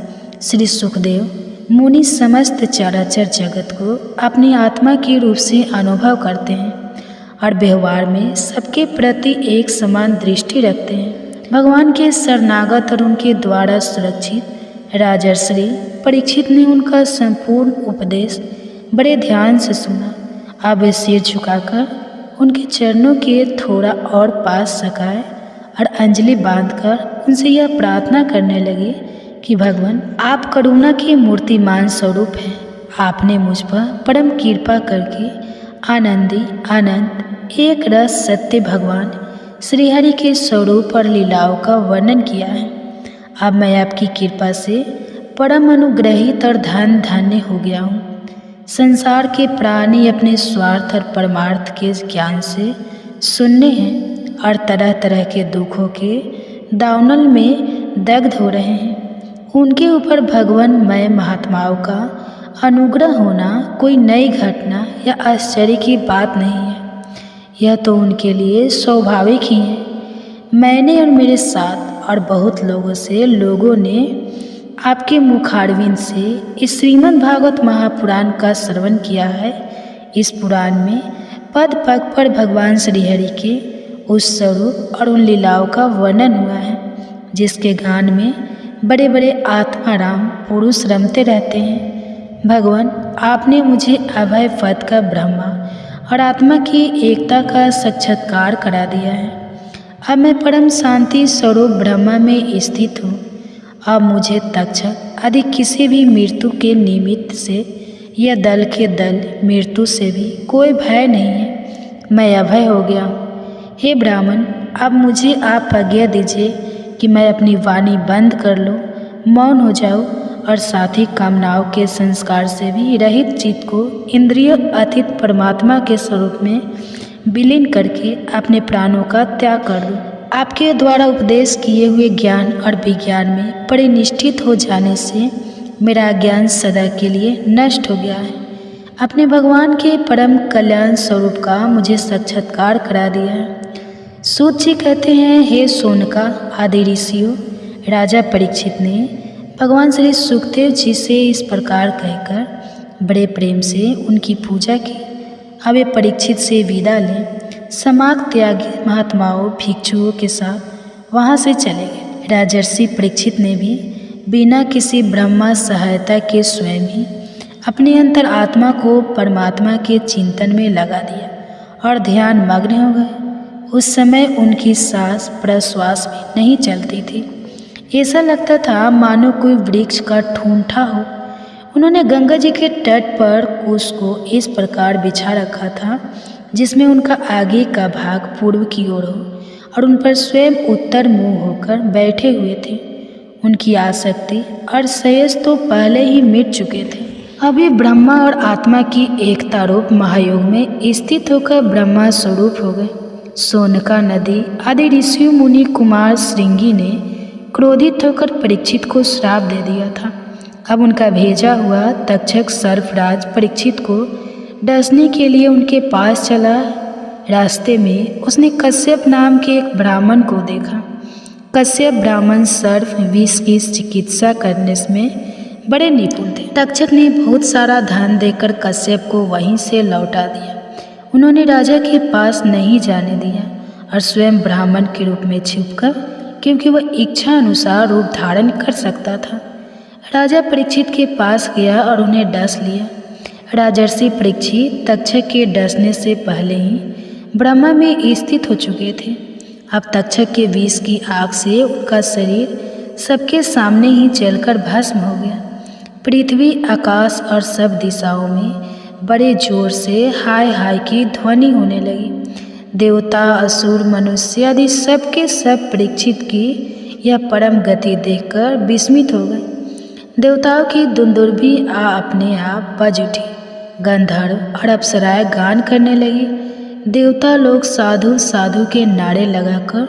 श्री सुखदेव मुनि समस्त चराचर जगत को अपनी आत्मा के रूप से अनुभव करते हैं और व्यवहार में सबके प्रति एक समान दृष्टि रखते हैं। भगवान के शरणागत और उनके द्वारा सुरक्षित राजर्षि परीक्षित ने उनका संपूर्ण उपदेश बड़े ध्यान से सुना। अब वे सिर झुकाकर उनके चरणों के थोड़ा और पास सकाए और अंजलि बांधकर उनसे यह प्रार्थना करने लगे कि भगवान, आप करुणा के मूर्तिमान स्वरूप हैं। आपने मुझ पर परम कृपा करके आनंदी अनंत एक रस सत्य भगवान श्रीहरि के स्वरूप और लीलाओं का वर्णन किया है। अब मैं आपकी कृपा से परम अनुग्रहित और धन धन्य हो गया हूँ। संसार के प्राणी अपने स्वार्थ और परमार्थ के ज्ञान से शून्य हैं और तरह तरह के दुखों के दावानल में दग्ध हो रहे हैं। उनके ऊपर भगवानमय महात्माओं का अनुग्रह होना कोई नई घटना या आश्चर्य की बात नहीं है। यह तो उनके लिए स्वाभाविक ही है। मैंने और मेरे साथ और बहुत लोगों ने आपके मुखारविंद से इस श्रीमद् भागवत महापुराण का श्रवण किया है। इस पुराण में पद पग पर भगवान श्रीहरि के उस स्वरूप और उन लीलाओं का वर्णन हुआ है जिसके गान में बड़े बड़े आत्माराम पुरुष रमते रहते हैं। भगवान, आपने मुझे अभय पद का ब्रह्मा और आत्मा की एकता का साक्षात्कार करा दिया है। अब मैं परम शांति स्वरूप ब्रह्मा में स्थित हूँ। अब मुझे तक्षक आदि किसी भी मृत्यु के निमित्त से या दल के दल मृत्यु से भी कोई भय नहीं है। मैं अभय हो गया हूँ। हे ब्राह्मण, अब मुझे आप आज्ञा दीजिए कि मैं अपनी वाणी बंद कर लूँ, मौन हो जाऊँ और साथ ही कामनाओं के संस्कार से भी रहित चित्त को इंद्रिय अतीत परमात्मा के स्वरूप में विलीन करके अपने प्राणों का त्याग कर दूँ। आपके द्वारा उपदेश किए हुए ज्ञान और विज्ञान में परिनिष्ठित हो जाने से मेरा ज्ञान सदा के लिए नष्ट हो गया है। अपने भगवान के परम कल्याण स्वरूप का मुझे साक्षात्कार करा दिया है। सूत जी कहते हैं, हे सोनका आदि ऋषियों, राजा परीक्षित ने भगवान श्री सुखदेव जी से इस प्रकार कहकर बड़े प्रेम से उनकी पूजा की। अब वे परीक्षित से विदा लें समाग त्यागी महात्माओं भिक्षुओं के साथ वहाँ से चले गए। राजर्षि परीक्षित ने भी बिना किसी ब्रह्मा सहायता के स्वयं ही अपने अंतर आत्मा को परमात्मा के चिंतन में लगा दिया और ध्यान मग्न हो गए। उस समय उनकी सांस प्रश्वास भी नहीं चलती थी। ऐसा लगता था मानो कोई वृक्ष का ठूंठा हो। उन्होंने गंगा जी के तट पर कुश को इस प्रकार बिछा रखा था जिसमें उनका आगे का भाग पूर्व की ओर हो और उन पर स्वयं उत्तर मुँह होकर बैठे हुए थे। उनकी आसक्ति और श्रेयस तो पहले ही मिट चुके थे। अभी ब्रह्मा और आत्मा की एकता रूप महायोग में स्थित होकर ब्रह्मा स्वरूप हो गए। सोनका नदी आदि ऋषि मुनि कुमार श्रृंगी ने क्रोधित होकर परीक्षित को श्राप दे दिया था। अब उनका भेजा हुआ तक्षक सर्पराज परीक्षित को डसने के लिए उनके पास चला। रास्ते में उसने कश्यप नाम के एक ब्राह्मण को देखा। कश्यप ब्राह्मण सर्प विष की चिकित्सा करने में बड़े निपुण थे। तक्षक ने बहुत सारा धन देकर कश्यप को वहीं से लौटा दिया। उन्होंने राजा के पास नहीं जाने दिया और स्वयं ब्राह्मण के रूप में छिपकर, क्योंकि वह इच्छा अनुसार रूप धारण कर सकता था, राजा परीक्षित के पास गया और उन्हें डस लिया। राजर्षि परीक्षित तक्षक के डसने से पहले ही ब्रह्मा में स्थित हो चुके थे। अब तक्षक के विष की आग से उनका शरीर सबके सामने ही जलकर भस्म हो गया। पृथ्वी आकाश और सब दिशाओं में बड़े जोर से हाय हाय की ध्वनि होने लगी। देवता असुर मनुष्य आदि सबके सब परीक्षित की यह परम गति देखकर विस्मित हो गए। देवताओं की दुंदुर्भी अपने आप बज उठी। गंधर्व और अप्सराएं गान करने लगी देवता लोग साधु साधु के नारे लगाकर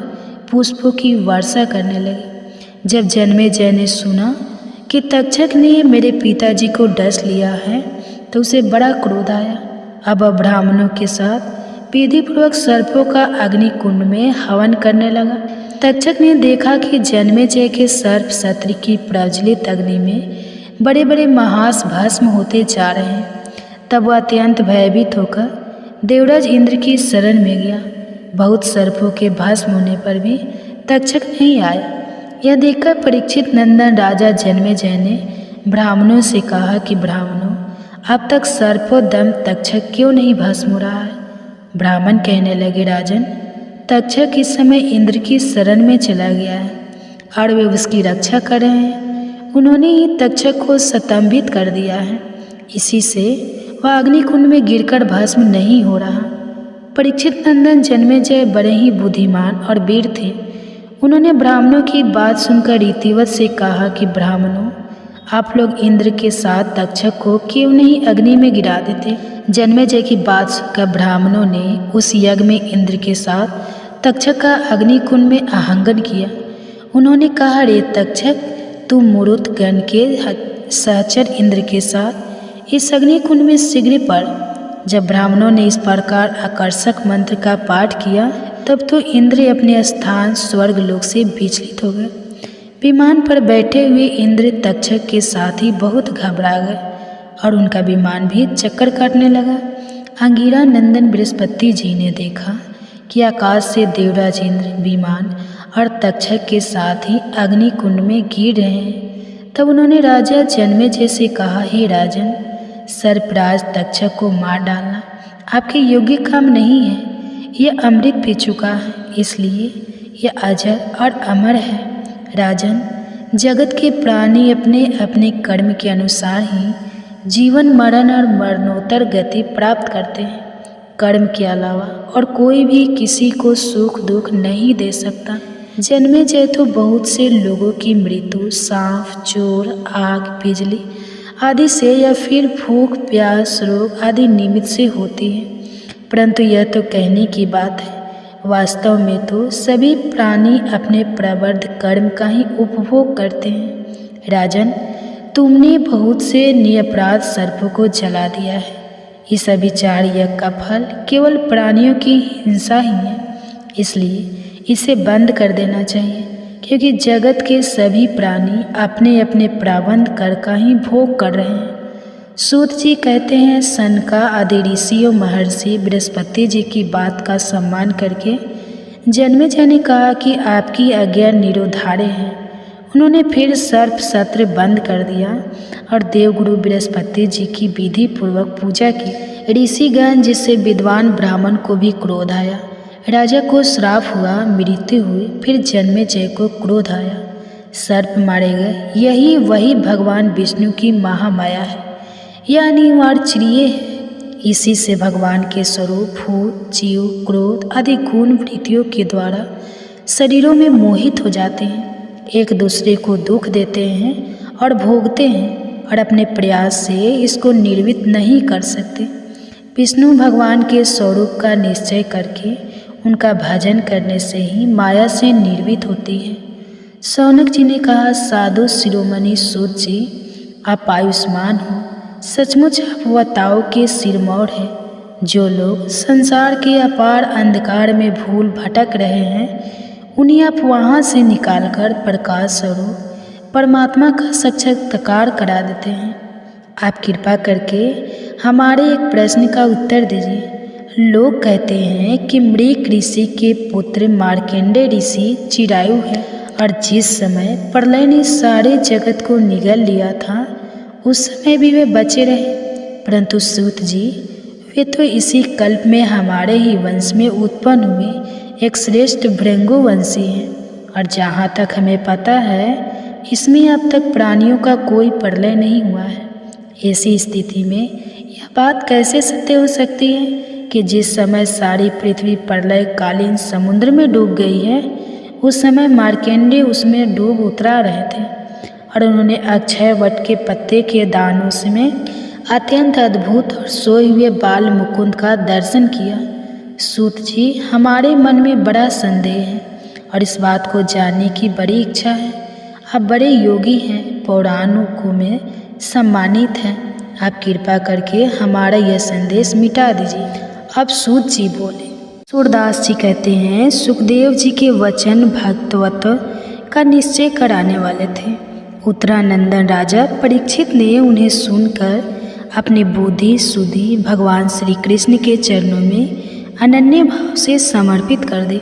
पुष्पों की वर्षा करने लगे। जब जन्मेजय ने सुना कि तक्षक ने मेरे पिताजी को डस लिया है तो उसे बड़ा क्रोध आया। अब ब्राह्मणों के साथ विधिपूर्वक सर्पों का अग्निकुंड में हवन करने लगा। तक्षक ने देखा कि जन्मेजय के सर्प सत्र की प्रज्वलित अग्नि में बड़े बड़े महास भस्म होते जा रहे हैं। तब वह अत्यंत भयभीत होकर देवराज इंद्र की शरण में गया। बहुत सर्पों के भस्म होने पर भी तक्षक नहीं आया। यह देखकर परीक्षित नंदन राजा जन्मेजय ने ब्राह्मणों से कहा कि ब्राह्मणों, अब तक सर्पोदम तक्षक क्यों नहीं भस्म हो रहा है? ब्राह्मण कहने लगे, राजन, तक्षक इस समय इंद्र की शरण में चला गया है और वे उसकी रक्षा कर रहे हैं। उन्होंने ही तक्षक को स्तंभित कर दिया है, इसी से वह अग्निकुंड में गिरकर भस्म नहीं हो रहा। परीक्षित नंदन जन्मेजय बड़े ही बुद्धिमान और वीर थे। उन्होंने ब्राह्मणों की बात सुनकर रीतिवत से कहा कि ब्राह्मणों, आप लोग इंद्र के साथ तक्षक को क्यों नहीं अग्नि में गिरा देते? जन्मेजय की बात सुनकर ब्राह्मणों ने उस यज्ञ में इंद्र के साथ तक्षक का अग्निकुंड में आहंगन किया। उन्होंने कहा, रे तक्षक, तू मुरुत गण के सहचर इंद्र के साथ इस अग्निकुंड में शीघ्र पड़। जब ब्राह्मणों ने इस प्रकार आकर्षक मंत्र का पाठ किया तब तो इंद्र अपने स्थान स्वर्गलोक से विचलित हो गए। विमान पर बैठे हुए इंद्र तक्षक के साथ ही बहुत घबरा गए और उनका विमान भी चक्कर काटने लगा। अंगिरा नंदन बृहस्पति जी ने देखा कि आकाश से देवराज इंद्र विमान और तक्षक के साथ ही अग्निकुंड में गिर रहे हैं। तब उन्होंने राजा जन्मेजय से कहा, हे राजन, सर्पराज तक्षक को मार डालना आपके योग्य काम नहीं है। यह अमृत पी चुका है, इसलिए यह अजर और अमर है। राजन, जगत के प्राणी अपने अपने कर्म के अनुसार ही जीवन मरण और मरणोत्तर गति प्राप्त करते हैं। कर्म के अलावा और कोई भी किसी को सुख दुख नहीं दे सकता। जन्मेजय तो बहुत से लोगों की मृत्यु सांप, चोर, आग, बिजली आदि से या फिर भूख, प्यास, रोग आदि निमित्त से होती है, परंतु यह तो कहने की बात है। वास्तव में तो सभी प्राणी अपने प्रवृत्त कर्म का ही उपभोग करते हैं। राजन, तुमने बहुत से निरपराध सर्पों को जला दिया है। इस अभिचार यज्ञ का फल केवल प्राणियों की हिंसा ही है, इसलिए इसे बंद कर देना चाहिए, क्योंकि जगत के सभी प्राणी अपने अपने प्रारब्ध कर का ही भोग कर रहे हैं। सूत जी कहते हैं, सनका आदि ऋषि और महर्षि बृहस्पति जी की बात का सम्मान करके जन्मेजय ने कहा कि आपकी आज्ञा निरोधार्य है। उन्होंने फिर सर्प सत्र बंद कर दिया और देवगुरु बृहस्पति जी की विधि पूर्वक पूजा की। ऋषिगण, जिससे विद्वान ब्राह्मण को भी क्रोध आया, राजा को श्राप हुआ, मृत्यु हुई, फिर जन्मेजय को क्रोध आया, सर्प मारे गए। यही वही भगवान विष्णु की महामाया है, यह अनिवार्य चीज है। इसी से भगवान के स्वरूप भूत, जीव, क्रोध आदि गुण वृत्तियों के द्वारा शरीरों में मोहित हो जाते हैं, एक दूसरे को दुख देते हैं और भोगते हैं और अपने प्रयास से इसको निर्वित नहीं कर सकते। विष्णु भगवान के स्वरूप का निश्चय करके उनका भजन करने से ही माया से निर्वित होती है। शौनक जी ने कहा, साधु शिरोमणि सूत जी, आप आयुष्मान हो। सचमुच आप वताओं के सिरमौर हैं। जो लोग संसार के अपार अंधकार में भूल भटक रहे हैं, उन्हें आप वहाँ से निकालकर प्रकाश स्वरूप परमात्मा का साक्षात्कार करा देते हैं। आप कृपा करके हमारे एक प्रश्न का उत्तर दीजिए। लोग कहते हैं कि मृग ऋषि के पुत्र मार्कंडेय ऋषि चिरायु है और जिस समय प्रलय ने सारे जगत को निगल लिया था उस समय भी वे बचे रहे, परंतु सूत जी, वे तो इसी कल्प में हमारे ही वंश में उत्पन्न हुए एक श्रेष्ठ भृंगुवंशी हैं और जहाँ तक हमें पता है इसमें अब तक प्राणियों का कोई प्रलय नहीं हुआ है। ऐसी स्थिति में यह बात कैसे सत्य हो सकती है कि जिस समय सारी पृथ्वी प्रलय कालीन समुद्र में डूब गई है, उस समय मार्कंडेय उसमें डूब उतरा रहे थे और उन्होंने अक्षय वट के पत्ते के दानों में अत्यंत अद्भुत और सोए हुए बाल मुकुंद का दर्शन किया। सूत जी, हमारे मन में बड़ा संदेह है और इस बात को जानने की बड़ी इच्छा है। आप बड़े योगी हैं, पौराणिकों में सम्मानित हैं। आप कृपा करके हमारा यह संदेश मिटा दीजिए। अब सूत जी बोले। सूरदास जी कहते हैं, सुखदेव जी के वचन भक्तवत्व का निश्चय कराने वाले थे। उत्तरानंदन राजा परीक्षित ने उन्हें सुनकर अपनी बुद्धि सुधि भगवान श्री कृष्ण के चरणों में अनन्य भाव से समर्पित कर दी।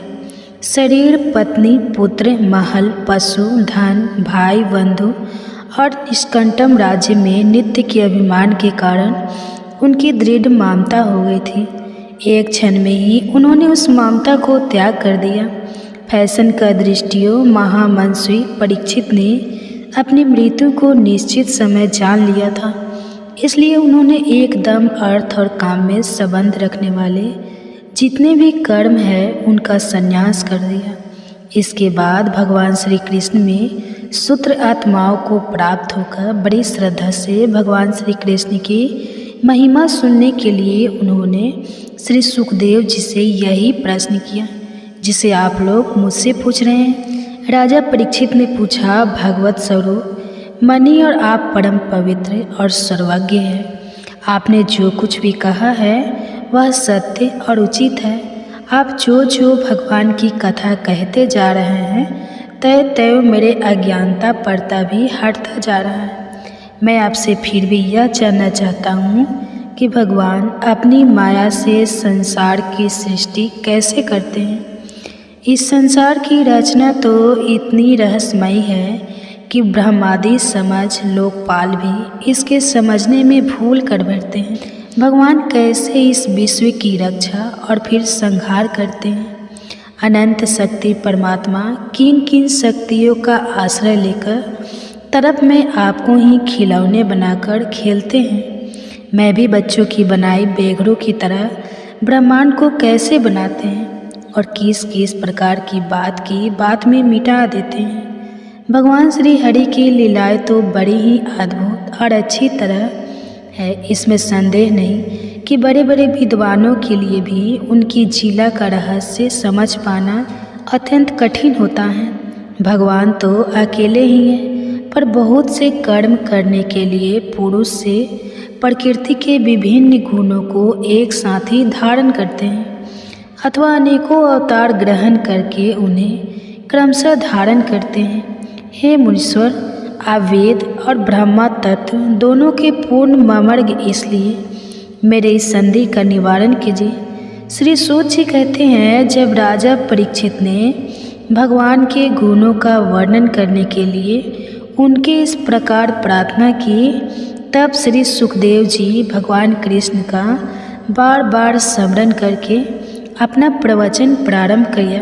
शरीर, पत्नी, पुत्र, महल, पशु, धन, भाई, बंधु और निष्कंटम राज्य में नित्य के अभिमान के कारण उनकी दृढ़ ममता हो गई थी। एक क्षण में ही उन्होंने उस ममता को त्याग कर दिया। फैशन का दृष्टियों महामनस्वी परीक्षित ने अपनी मृत्यु को निश्चित समय जान लिया था, इसलिए उन्होंने एकदम अर्थ और काम में संबंध रखने वाले जितने भी कर्म है उनका संन्यास कर दिया। इसके बाद भगवान श्री कृष्ण में सूत्र आत्माओं को प्राप्त होकर बड़ी श्रद्धा से भगवान श्री कृष्ण की महिमा सुनने के लिए उन्होंने श्री सुखदेव जी से यही प्रश्न किया जिसे आप लोग मुझसे पूछ रहे हैं। राजा परीक्षित ने पूछा, भगवत स्वरूप मणि और आप परम पवित्र और सर्वज्ञ हैं। आपने जो कुछ भी कहा है वह सत्य और उचित है। आप जो जो भगवान की कथा कहते जा रहे हैं तय तय मेरे अज्ञानता पड़ता भी हटता जा रहा है। मैं आपसे फिर भी यह जानना चाहता हूँ कि भगवान अपनी माया से संसार की सृष्टि कैसे करते हैं। इस संसार की रचना तो इतनी रहस्यमयी है कि ब्रह्मादि समझ लोकपाल भी इसके समझने में भूल कर बैठते हैं। भगवान कैसे इस विश्व की रक्षा और फिर संहार करते हैं। अनंत शक्ति परमात्मा किन किन शक्तियों का आश्रय लेकर तरफ में आपको ही खिलौने बनाकर खेलते हैं। मैं भी बच्चों की बनाई बेघरों की तरह ब्रह्मांड को कैसे बनाते हैं और किस किस प्रकार की बात में मिटा देते हैं। भगवान श्री हरि की लीलाएं तो बड़ी ही अद्भुत और अच्छी तरह है, इसमें संदेह नहीं कि बड़े बड़े विद्वानों के लिए भी उनकी लीला का रहस्य समझ पाना अत्यंत कठिन होता है। भगवान तो अकेले ही हैं, पर बहुत से कर्म करने के लिए पुरुष से प्रकृति के विभिन्न गुणों को एक साथ ही धारण करते हैं अथवा अनेकों अवतार ग्रहण करके उन्हें क्रमशः धारण करते हैं। हे मुनीश्वर, आप वेद और ब्रह्मा तत्व दोनों के पूर्ण मर्मज्ञ, इसलिए मेरे इस संदेह का निवारण कीजिए। श्री सूत जी कहते हैं, जब राजा परीक्षित ने भगवान के गुणों का वर्णन करने के लिए उनके इस प्रकार प्रार्थना की, तब श्री सुखदेव जी भगवान कृष्ण का बार बार स्मरण करके अपना प्रवचन प्रारंभ किया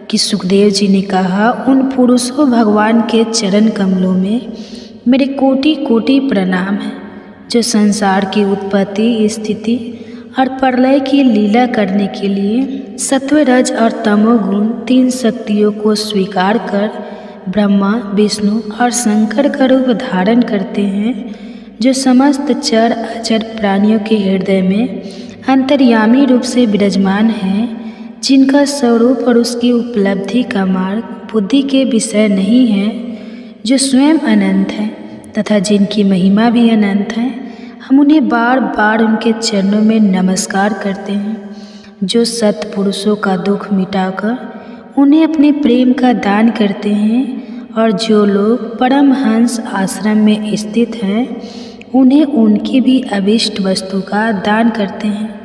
कि सुखदेव जी ने कहा, उन पुरुषों भगवान के चरण कमलों में मेरे कोटि कोटि प्रणाम है जो संसार की उत्पत्ति, स्थिति और प्रलय की लीला करने के लिए सत्व, रज और तमोगुण तीन शक्तियों को स्वीकार कर ब्रह्मा, विष्णु और शंकर का रूप धारण करते हैं, जो समस्त चर अचर प्राणियों के हृदय में अंतर्यामी रूप से विराजमान हैं, जिनका स्वरूप और उसकी उपलब्धि का मार्ग बुद्धि के विषय नहीं है, जो स्वयं अनंत है तथा जिनकी महिमा भी अनंत है। हम उन्हें बार बार उनके चरणों में नमस्कार करते हैं, जो सत्पुरुषों का दुख मिटाकर उन्हें अपने प्रेम का दान करते हैं और जो लोग परमहंस आश्रम में स्थित हैं उन्हें उनकी भी अभिष्ट वस्तु का दान करते हैं,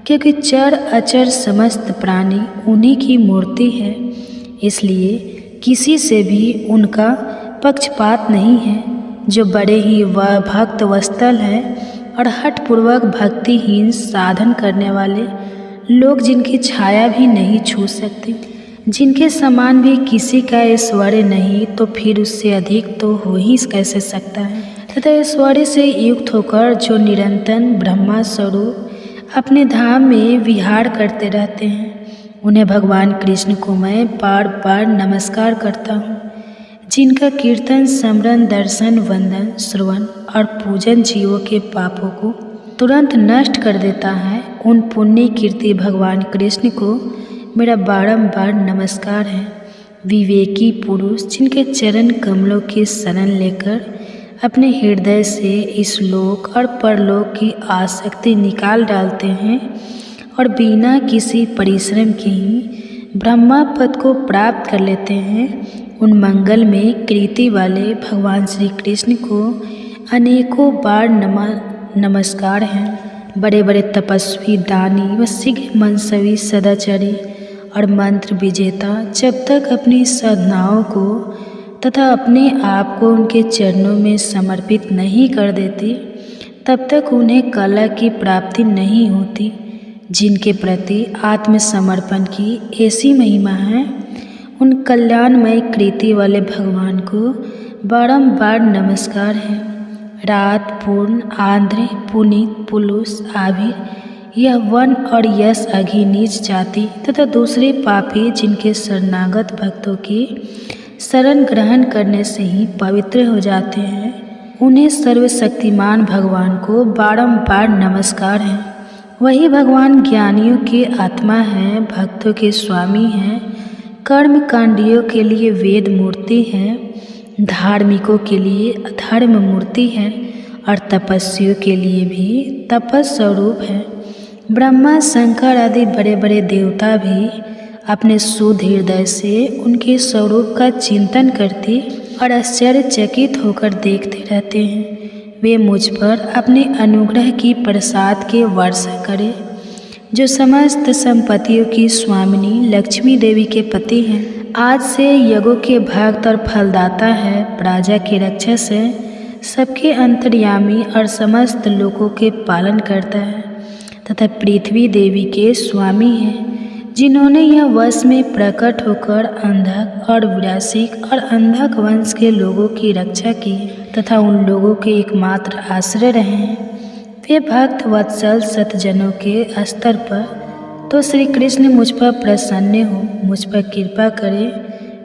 क्योंकि चर अचर समस्त प्राणी उन्हीं की मूर्ति है। इसलिए किसी से भी उनका पक्षपात नहीं है। जो बड़े ही वह भक्त वत्सल है और हठपूर्वक भक्तिहीन साधन करने वाले लोग जिनकी छाया भी नहीं छू सकते, जिनके समान भी किसी का ऐश्वर्य नहीं, तो फिर उससे अधिक तो हो ही कैसे सकता है। तथा ऐश्वर्य से युक्त होकर जो निरंतर ब्रह्मा स्वरूप अपने धाम में विहार करते रहते हैं, उन्हें भगवान कृष्ण को मैं बार बार नमस्कार करता हूँ, जिनका कीर्तन, स्मरण, दर्शन, वंदन, श्रवण और पूजन जीवों के पापों को तुरंत नष्ट कर देता है। उन पुण्य कीर्ति भगवान कृष्ण को मेरा बारंबार नमस्कार है। विवेकी पुरुष जिनके चरण कमलों की शरण लेकर अपने हृदय से इस लोक और परलोक की आसक्ति निकाल डालते हैं और बिना किसी परिश्रम के ही ब्रह्मा पद को प्राप्त कर लेते हैं, उन मंगल में कीर्ति वाले भगवान श्री कृष्ण को अनेकों बार नमस्कार हैं। बड़े बड़े तपस्वी, दानी व शीघ्र मनसवी, सदाचारी और मंत्र विजेता जब तक अपनी साधनाओं को तथा अपने आप को उनके चरणों में समर्पित नहीं कर देते, तब तक उन्हें कला की प्राप्ति नहीं होती। जिनके प्रति आत्मसमर्पण की ऐसी महिमा है, उन कल्याणमय कृति वाले भगवान को बारंबार नमस्कार है। रात, पूर्ण, आंध्र, पुनीत, पुलुस, आभिर, यह वन और यश, अघी, नीच जाति तथा दूसरे पापी जिनके शरणागत भक्तों की शरण ग्रहण करने से ही पवित्र हो जाते हैं, उन्हें सर्वशक्तिमान भगवान को बारंबार नमस्कार है। वही भगवान ज्ञानियों की आत्मा है, भक्तों के स्वामी हैं, कर्म कांडियों के लिए वेद मूर्ति है, धार्मिकों के लिए अधर्म मूर्ति है और तपस्वियों के लिए भी तपस स्वरूप है। ब्रह्मा, शंकर आदि बड़े बड़े देवता भी अपने शुद्ध हृदय से उनके स्वरूप का चिंतन करते और आश्चर्यचकित होकर देखते रहते हैं। वे मुझ पर अपने अनुग्रह की प्रसाद के वर्षा करें, जो समस्त संपत्तियों की स्वामिनी लक्ष्मी देवी के पति हैं। आज से यज्ञों के भक्त और फलदाता है, प्रजा की रक्षा से सबके अंतर्यामी और समस्त लोगों के पालन करता है तथा पृथ्वी देवी के स्वामी हैं, जिन्होंने यह वश में प्रकट होकर अंधक और विरासिक और अंधक वंश के लोगों की रक्षा की तथा उन लोगों के एकमात्र आश्रय रहे हैं। वे भक्त वत्सल सतजनों के स्तर पर तो श्री कृष्ण मुझ पर प्रसन्न हो, मुझ पर कृपा करे।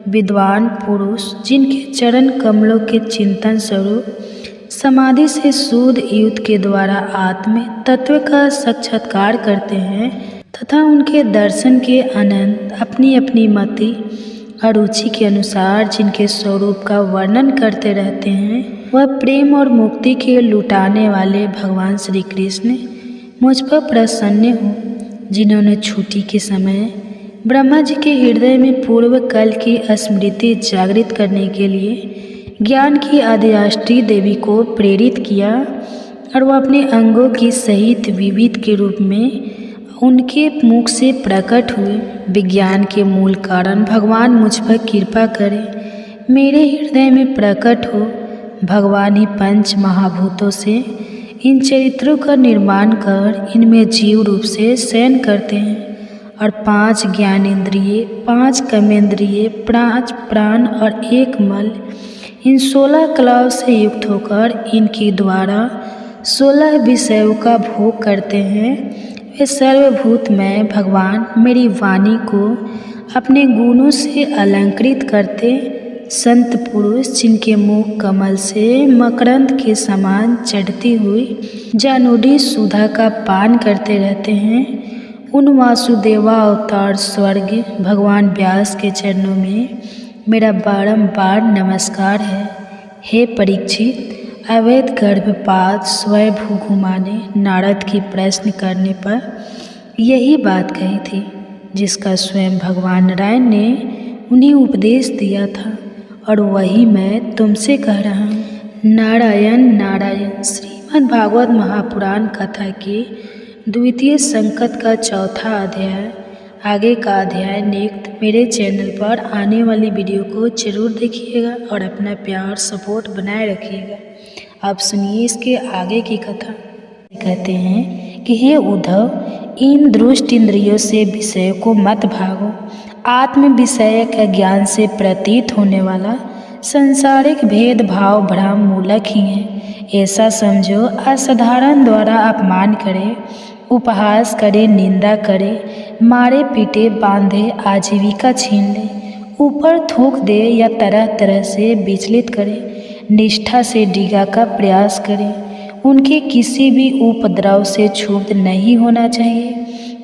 विद्वान पुरुष जिनके चरण कमलों के चिंतन स्वरूप समाधि से शुद्ध युद्ध के द्वारा आत्म तत्व का साक्षात्कार करते हैं तथा उनके दर्शन के अनंत अपनी अपनी मति और रुचि के अनुसार जिनके स्वरूप का वर्णन करते रहते हैं, वह प्रेम और मुक्ति के लुटाने वाले भगवान श्री कृष्ण मुझ पर प्रसन्न हो, जिन्होंने छुट्टी के समय ब्रह्मा जी के हृदय में पूर्व कल की स्मृति जागृत करने के लिए ज्ञान की आदिराष्ट्रीय देवी को प्रेरित किया और वह अपने अंगों की सहित विविध के रूप में उनके मुख से प्रकट हुए। विज्ञान के मूल कारण भगवान मुझ पर कृपा करे, मेरे हृदय में प्रकट हो। भगवान ही पंच महाभूतों से इन चरित्रों का निर्माण कर इनमें जीव रूप से शयन करते हैं और 5 ज्ञानेंद्रिय, 5 कर्मेंद्रिय, 5 प्राण और 1 मल, इन 16 कलाओं से युक्त होकर इनके द्वारा 16 विषयों का भोग करते हैं। वे सर्वभूतमय भगवान मेरी वाणी को अपने गुणों से अलंकृत करते। संत पुरुष जिनके मुख कमल से मकरंद के समान चढ़ती हुई जानूडी सुधा का पान करते रहते हैं, उन वासुदेवा अवतार स्वर्ग भगवान व्यास के चरणों में मेरा बारंबार नमस्कार है। हे परीक्षित, अवैध गर्भपात स्वयंभू घुमाने नारद की प्रश्न करने पर यही बात कही थी, जिसका स्वयं भगवान नारायण ने उन्हें उपदेश दिया था और वही मैं तुमसे कह रहा हूँ। नारायण नारायण। श्रीमद् भागवत महापुराण कथा के द्वितीय संकट का 4था अध्याय। आगे का अध्याय नेक्स्ट मेरे चैनल पर आने वाली वीडियो को जरूर देखिएगा और अपना प्यार सपोर्ट बनाए रखिएगा। अब सुनिए इसके आगे की कथा। कहते हैं कि हे उद्धव, इन दुष्ट इंद्रियों से विषय को मत भागो। आत्म विषय का ज्ञान से प्रतीत होने वाला संसारिक भेदभाव भ्रम मूलक ही है। ऐसा समझो, असाधारण द्वारा अपमान करे, उपहास करे, निंदा करे, मारे पीटे, बांधे, आजीविका छीन ले, ऊपर थूक दे या तरह तरह से विचलित करे, निष्ठा से डिगा का प्रयास करे, उनके किसी भी उपद्रव से क्षुब्ध नहीं होना चाहिए,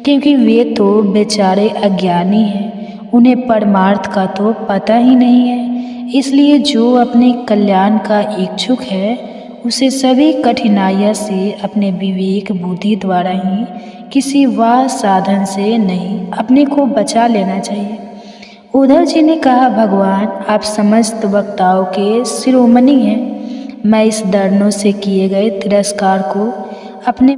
क्योंकि वे तो बेचारे अज्ञानी हैं, उन्हें परमार्थ का तो पता ही नहीं है। इसलिए जो अपने कल्याण का इच्छुक है उसे सभी कठिनाइयों से अपने विवेक बुद्धि द्वारा ही, किसी वाह साधन से नहीं, अपने को बचा लेना चाहिए। उद्धव जी ने कहा, भगवान आप समस्त वक्ताओं के शिरोमणि हैं। मैं इस धर्मों से किए गए तिरस्कार को अपने